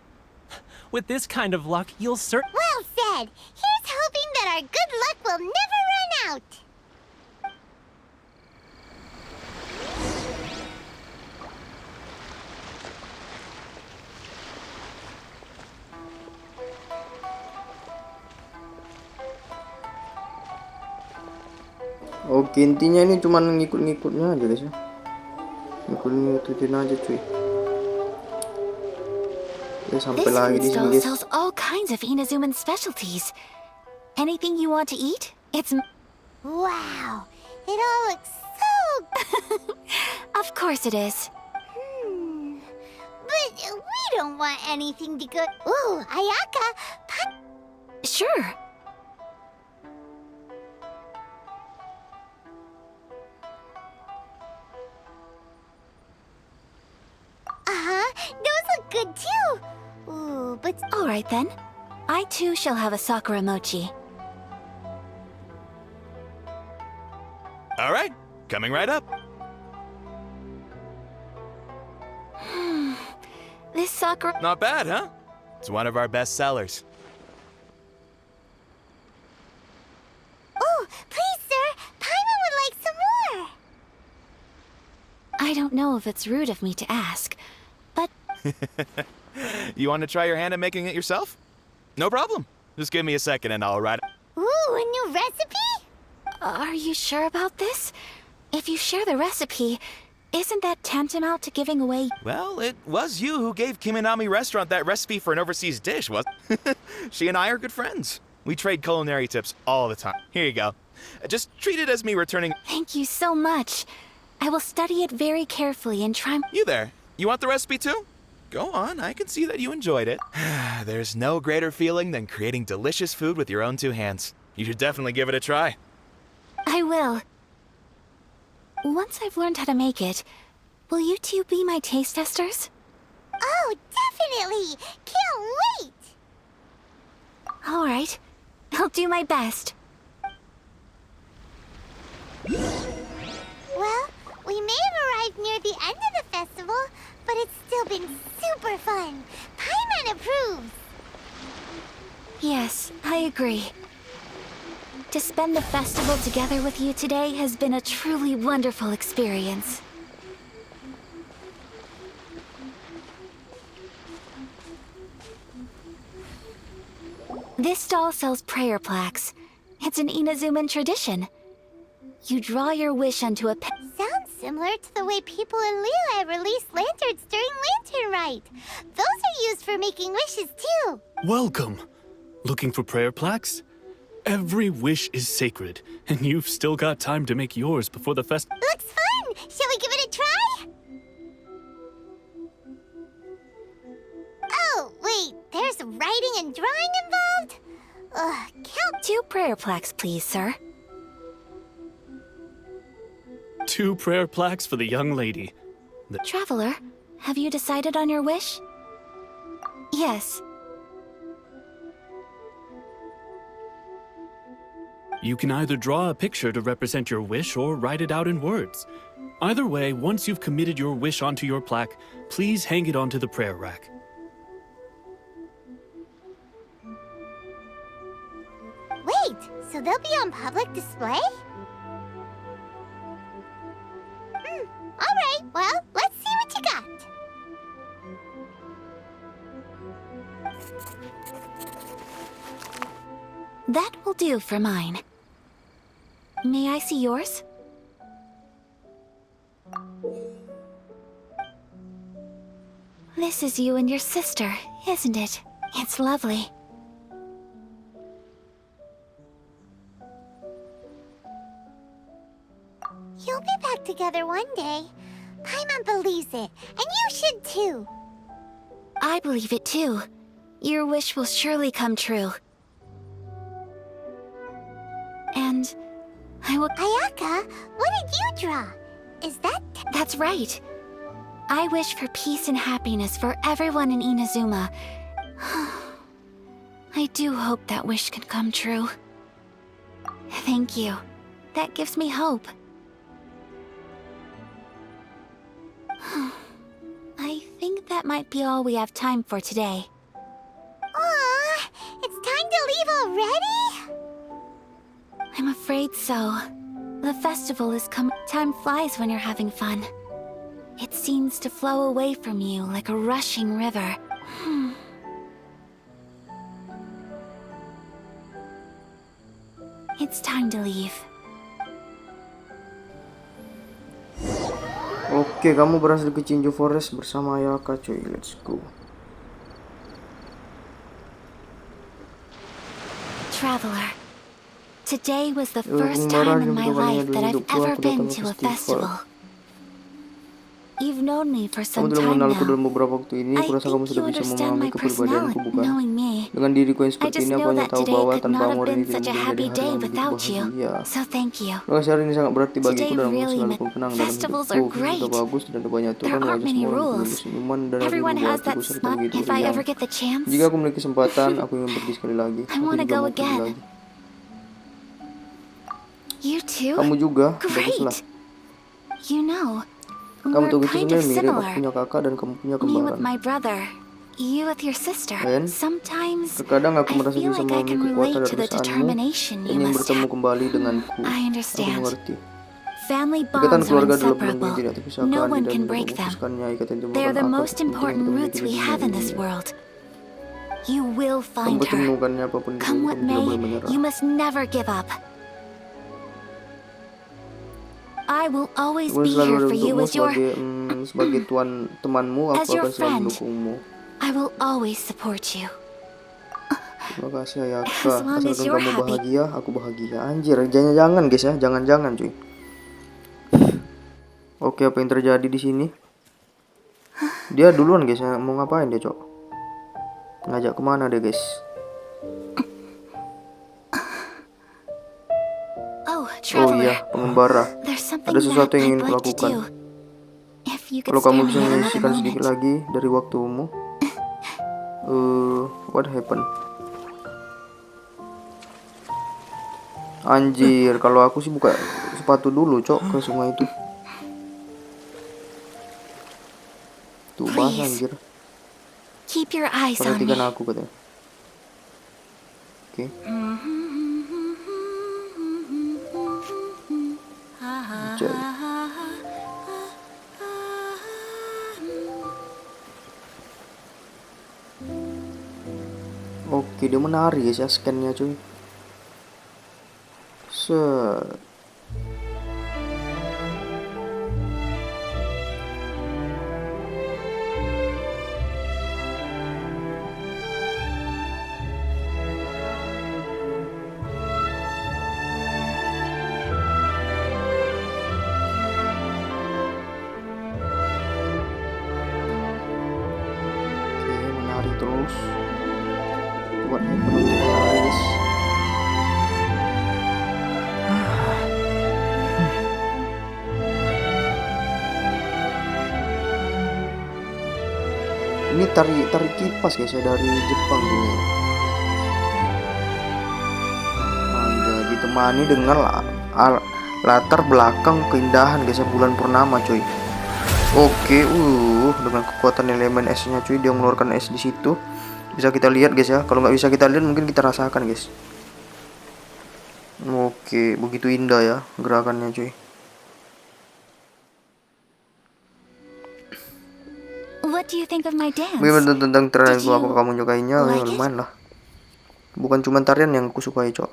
Speaker 3: With this kind of luck, you'll
Speaker 7: Well said! Here's hoping that our good luck will never run out!
Speaker 1: Oke, intinya ini cuman ngikut-ngikutnya aja guys ya. Ngikut-ngikutin aja cuy. Ya, sampai
Speaker 10: This
Speaker 1: lagi
Speaker 10: food
Speaker 1: di sini
Speaker 10: stall
Speaker 1: guys.
Speaker 10: sells all kinds of Inazuman specialties. Anything you want to eat? It's...
Speaker 7: Wow! It all looks so...
Speaker 10: Of course it is.
Speaker 7: But wait don't want anything to go. Ooh, Ayaka.
Speaker 10: Sure.
Speaker 7: Those look good too. Ooh, but
Speaker 10: All right then. I too shall have a sakura mochi.
Speaker 5: All right, coming right up.
Speaker 10: This sakura...
Speaker 5: Not bad, huh? It's one of our best sellers.
Speaker 7: oh, please, sir, Paimon would like some more.
Speaker 10: I don't know if it's rude of me to ask, but
Speaker 5: You want to try your hand at making it yourself? No problem. Just give me a second and I'll write it.
Speaker 7: Ooh, a new recipe?
Speaker 10: are you sure about this? If you share the recipe, isn't that tantamount to giving away...
Speaker 5: Well, it was you who gave Kiminami Restaurant that recipe for an overseas dish, wasn't it? She and I are good friends. We trade culinary tips all the time. Here you go. Just treat it as me returning...
Speaker 10: Thank you so much. I will study it very carefully and try...
Speaker 5: You there. You want the recipe too? Go on, I can see that you enjoyed it. There's no greater feeling than creating delicious food with your own two hands. You should definitely give it a try.
Speaker 10: I will. Once I've learned how to make it, will you two be my taste testers?
Speaker 7: Oh, definitely! Can't wait!
Speaker 10: All right. I'll do my best.
Speaker 7: Well, we may have arrived near the end of the festival, but it's still been super fun. Paimon approves.
Speaker 10: Yes, I agree. To spend the festival together with you today has been a truly wonderful experience. This stall sells prayer plaques. It's an Inazuman tradition. You draw your wish onto a
Speaker 7: Sounds similar to the way people in Liyue release lanterns during Lantern Rite. Those are used for making wishes too.
Speaker 2: Welcome. Looking for prayer plaques? Every wish is sacred, and you've still got time to make yours before the fest.
Speaker 7: Looks fun! Shall we give it a try? Oh, wait, there's writing and drawing involved? Count
Speaker 10: 2 prayer plaques, please, sir.
Speaker 2: 2 prayer plaques for the young lady.
Speaker 10: Traveler, have you decided on your wish? Yes.
Speaker 2: You can either draw a picture to represent your wish or write it out in words. Either way, once you've committed your wish onto your plaque, please hang it onto the prayer rack.
Speaker 7: Wait, so they'll be on public display? Alright, well, let's see what you got.
Speaker 10: That will do for mine. May I see yours? This is you and your sister, isn't it? It's lovely.
Speaker 7: You'll be back together one day. Paimon believes it, and you should too.
Speaker 10: I believe it too. Your wish will surely come true. And I will...
Speaker 7: Ayaka, what did you draw? Is that...
Speaker 10: That's right. I wish for peace and happiness for everyone in Inazuma. I do hope that wish can come true. Thank you. That gives me hope. I think that might be all we have time for today.
Speaker 7: Aw, it's time to leave already?
Speaker 10: I'm afraid so. The festival is coming. Time flies when you're having fun. It seems to flow away from you like a rushing river. It's time to leave.
Speaker 1: Oke, kamu berhasil ke Chinju Forest bersama Ayaka, cuy. Let's go.
Speaker 10: Traveler, today was the first time in my life that I've ever been to a festival. You've known me for some
Speaker 1: Kamu telah
Speaker 10: time
Speaker 1: mengenalku
Speaker 10: now.
Speaker 1: dalam beberapa waktu ini.
Speaker 10: I
Speaker 1: Aku rasa kamu
Speaker 10: think
Speaker 1: sudah
Speaker 10: you
Speaker 1: bisa
Speaker 10: understand
Speaker 1: memahami
Speaker 10: my
Speaker 1: kepribadianku,
Speaker 10: personality,
Speaker 1: bukan?
Speaker 10: knowing me.
Speaker 1: Dengan diriku yang
Speaker 10: I
Speaker 1: seperti
Speaker 10: just
Speaker 1: ini, aku
Speaker 10: know
Speaker 1: hanya
Speaker 10: that
Speaker 1: tahu
Speaker 10: today
Speaker 1: bahwa
Speaker 10: could
Speaker 1: tanpamu
Speaker 10: not have
Speaker 1: hari
Speaker 10: been
Speaker 1: ini tidak
Speaker 10: such a
Speaker 1: mungkin
Speaker 10: happy
Speaker 1: menjadi hari
Speaker 10: day
Speaker 1: yang begitu
Speaker 10: without you.
Speaker 1: bahagia.
Speaker 10: So thank you.
Speaker 1: Terima kasih, hari ini sangat berarti bagiku
Speaker 10: Today
Speaker 1: dan
Speaker 10: really
Speaker 1: selalu
Speaker 10: meant
Speaker 1: berkenang dalam
Speaker 10: festivals
Speaker 1: hidupku.
Speaker 10: are
Speaker 1: Sudah
Speaker 10: great.
Speaker 1: bagus dan ada banyak aturan,
Speaker 10: There aren't
Speaker 1: wajah
Speaker 10: many
Speaker 1: semua orang penuh
Speaker 10: rules.
Speaker 1: senyuman dan hati
Speaker 10: Everyone
Speaker 1: membuat
Speaker 10: has that
Speaker 1: hatiku serta
Speaker 10: smile.
Speaker 1: begitu
Speaker 10: If I
Speaker 1: riang.
Speaker 10: ever get the chance,
Speaker 1: Jika aku memiliki kesempatan, aku ingin pergi sekali lagi.
Speaker 10: I
Speaker 1: Aku
Speaker 10: wanna
Speaker 1: juga
Speaker 10: go
Speaker 1: mau pergi
Speaker 10: again.
Speaker 1: lagi.
Speaker 10: You too?
Speaker 1: Kamu juga, baguslah.
Speaker 10: Great. You know,
Speaker 1: Kamu tahu
Speaker 10: we're
Speaker 1: itu
Speaker 10: kind
Speaker 1: sebenarnya
Speaker 10: of
Speaker 1: mirip. Aku
Speaker 10: similar.
Speaker 1: punya kakak dan kamu punya
Speaker 10: Me with
Speaker 1: kembaran.
Speaker 10: my brother, you with your sister.
Speaker 1: And
Speaker 10: Sometimes
Speaker 1: terkadang aku
Speaker 10: I
Speaker 1: merasa
Speaker 10: feel
Speaker 1: bisa
Speaker 10: like I
Speaker 1: memahami
Speaker 10: can
Speaker 1: kekuatan
Speaker 10: relate
Speaker 1: dan
Speaker 10: to the
Speaker 1: keresahanmu
Speaker 10: determination
Speaker 1: dan
Speaker 10: you
Speaker 1: ingin
Speaker 10: must
Speaker 1: bertemu
Speaker 10: have.
Speaker 1: kembali denganku.
Speaker 10: I
Speaker 1: Aku
Speaker 10: understand.
Speaker 1: mengerti.
Speaker 10: Family
Speaker 1: Ikatan
Speaker 10: bonds are
Speaker 1: keluarga adalah benda yang
Speaker 10: inseparable.
Speaker 1: tidak terpisahkan.
Speaker 10: No one
Speaker 1: Tidak
Speaker 10: can
Speaker 1: bisa
Speaker 10: break them.
Speaker 1: memutuskannya. Ikatan itu
Speaker 10: They're the
Speaker 1: merupakan akar
Speaker 10: most
Speaker 1: terpenting yang
Speaker 10: important
Speaker 1: kita
Speaker 10: roots
Speaker 1: miliki
Speaker 10: we
Speaker 1: di
Speaker 10: have in
Speaker 1: dunia
Speaker 10: this
Speaker 1: ini.
Speaker 10: world. You will
Speaker 1: Kamu
Speaker 10: find
Speaker 1: pasti
Speaker 10: her.
Speaker 1: menemukannya apapun itu.
Speaker 10: Come
Speaker 1: Kamu
Speaker 10: what
Speaker 1: tidak boleh
Speaker 10: may,
Speaker 1: menyerah.
Speaker 10: you must never give up. I will always
Speaker 1: Aku
Speaker 10: be
Speaker 1: selalu
Speaker 10: here
Speaker 1: ada
Speaker 10: for you
Speaker 1: untukmu
Speaker 10: as your
Speaker 1: sebagai temanmu. Aku
Speaker 10: as your
Speaker 1: akan selalu
Speaker 10: friend.
Speaker 1: mendukungmu.
Speaker 10: I will always support you.
Speaker 1: Terima kasih Ayaka.
Speaker 10: As long as
Speaker 1: Asalkan
Speaker 10: you're
Speaker 1: kamu
Speaker 10: happy.
Speaker 1: bahagia, aku bahagia. Anjir, jangan guys ya, jangan cuy. Oke, apa yang terjadi di sini? Dia duluan guys ya, mau ngapain dia cok? Ngajak kemana dia guys?
Speaker 10: Oh,
Speaker 1: Oh
Speaker 10: traveler.
Speaker 1: iya, pengembara.
Speaker 10: There's something
Speaker 1: Ada sesuatu
Speaker 10: that
Speaker 1: yang ingin
Speaker 10: I'd like to
Speaker 1: kulakukan.
Speaker 10: do. If you could
Speaker 1: Kalau kamu
Speaker 10: spare
Speaker 1: bisa
Speaker 10: me another
Speaker 1: menyisihkan sedikit
Speaker 10: moment.
Speaker 1: lagi dari waktumu. What happened? Anjir, kalau aku sih buka sepatu dulu cok ke sungai itu. Tuh basah
Speaker 10: Please.
Speaker 1: anjir.
Speaker 10: Keep your eyes on me.
Speaker 1: Perhatikan aku katanya. Oke. Cek. Oke, dia menari guys ya scan-nya cuy. Set. Oke, menari terus. What happened to my eyes? Ini tari kipas guys ya dari Jepang ini. Anjay, ditemani dengan latar belakang keindahan guys ya, bulan purnama cuy. Oke, dengan kekuatan elemen esnya cuy, dia mengeluarkan es di situ. Bisa kita lihat guys ya. Kalau nggak bisa kita lihat, mungkin kita rasakan guys. Oke, begitu indah ya gerakannya cuy.
Speaker 10: What do you think of my dance?
Speaker 1: Bagaimana tentang tarianku?
Speaker 10: Did you
Speaker 1: Apakah kamu menyukainya? Ya,
Speaker 10: like it?
Speaker 1: lumayan lah. Bukan cuma tarian yang aku sukai cok.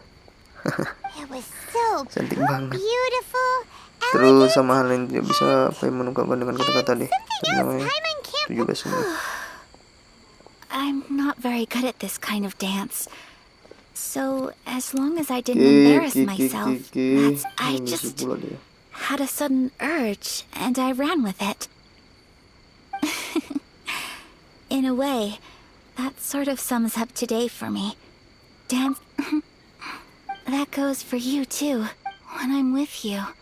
Speaker 7: It was so
Speaker 1: Cantik banget.
Speaker 7: beautiful.
Speaker 1: Terus sama hal yang tidak bisa apa yang menungkapkan dengan kata-kata deh. Tapi namanya itu juga semua.
Speaker 10: I'm not very good at this kind of dance. So, as long as I didn't
Speaker 1: Oke,
Speaker 10: embarrass myself, I
Speaker 1: Ini
Speaker 10: just
Speaker 1: pula dia.
Speaker 10: had a sudden urge and I ran with it. In a way, that sort of sums up today for me. Dance. That goes for you too. When I'm with you,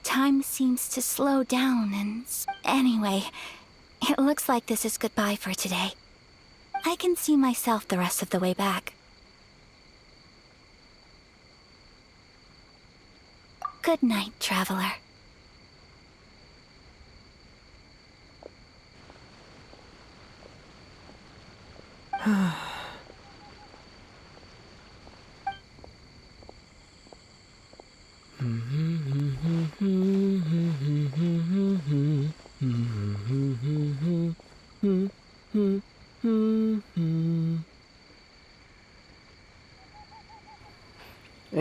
Speaker 10: time seems to slow down and anyway, it looks like this is goodbye for today. I can see myself the rest of the way back. Good night, traveler.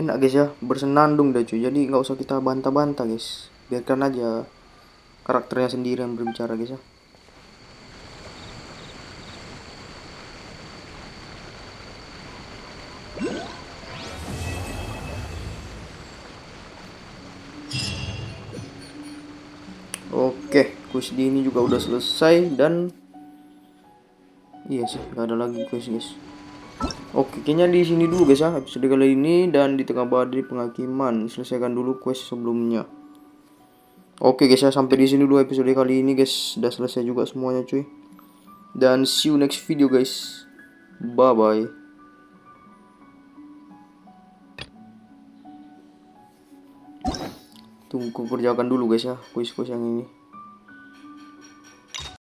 Speaker 1: Enak guys ya, bersenandung deh cuy. Jadi nggak usah kita bantah-bantah guys. Biarkan aja karakternya sendiri yang berbicara guys ya. Oke. quest di ini juga udah selesai. Dan iya sih, nggak ada lagi quest guys. Oke, kayaknya di sini dulu guys ya episode kali ini. Dan di tengah badai penghakiman, selesaikan dulu quest sebelumnya. Oke guys ya, sampai di sini dulu episode kali ini guys. Udah selesai juga semuanya cuy. Dan see you next video guys. Bye bye. Tunggu kerjakan dulu guys ya quest-quest yang ini.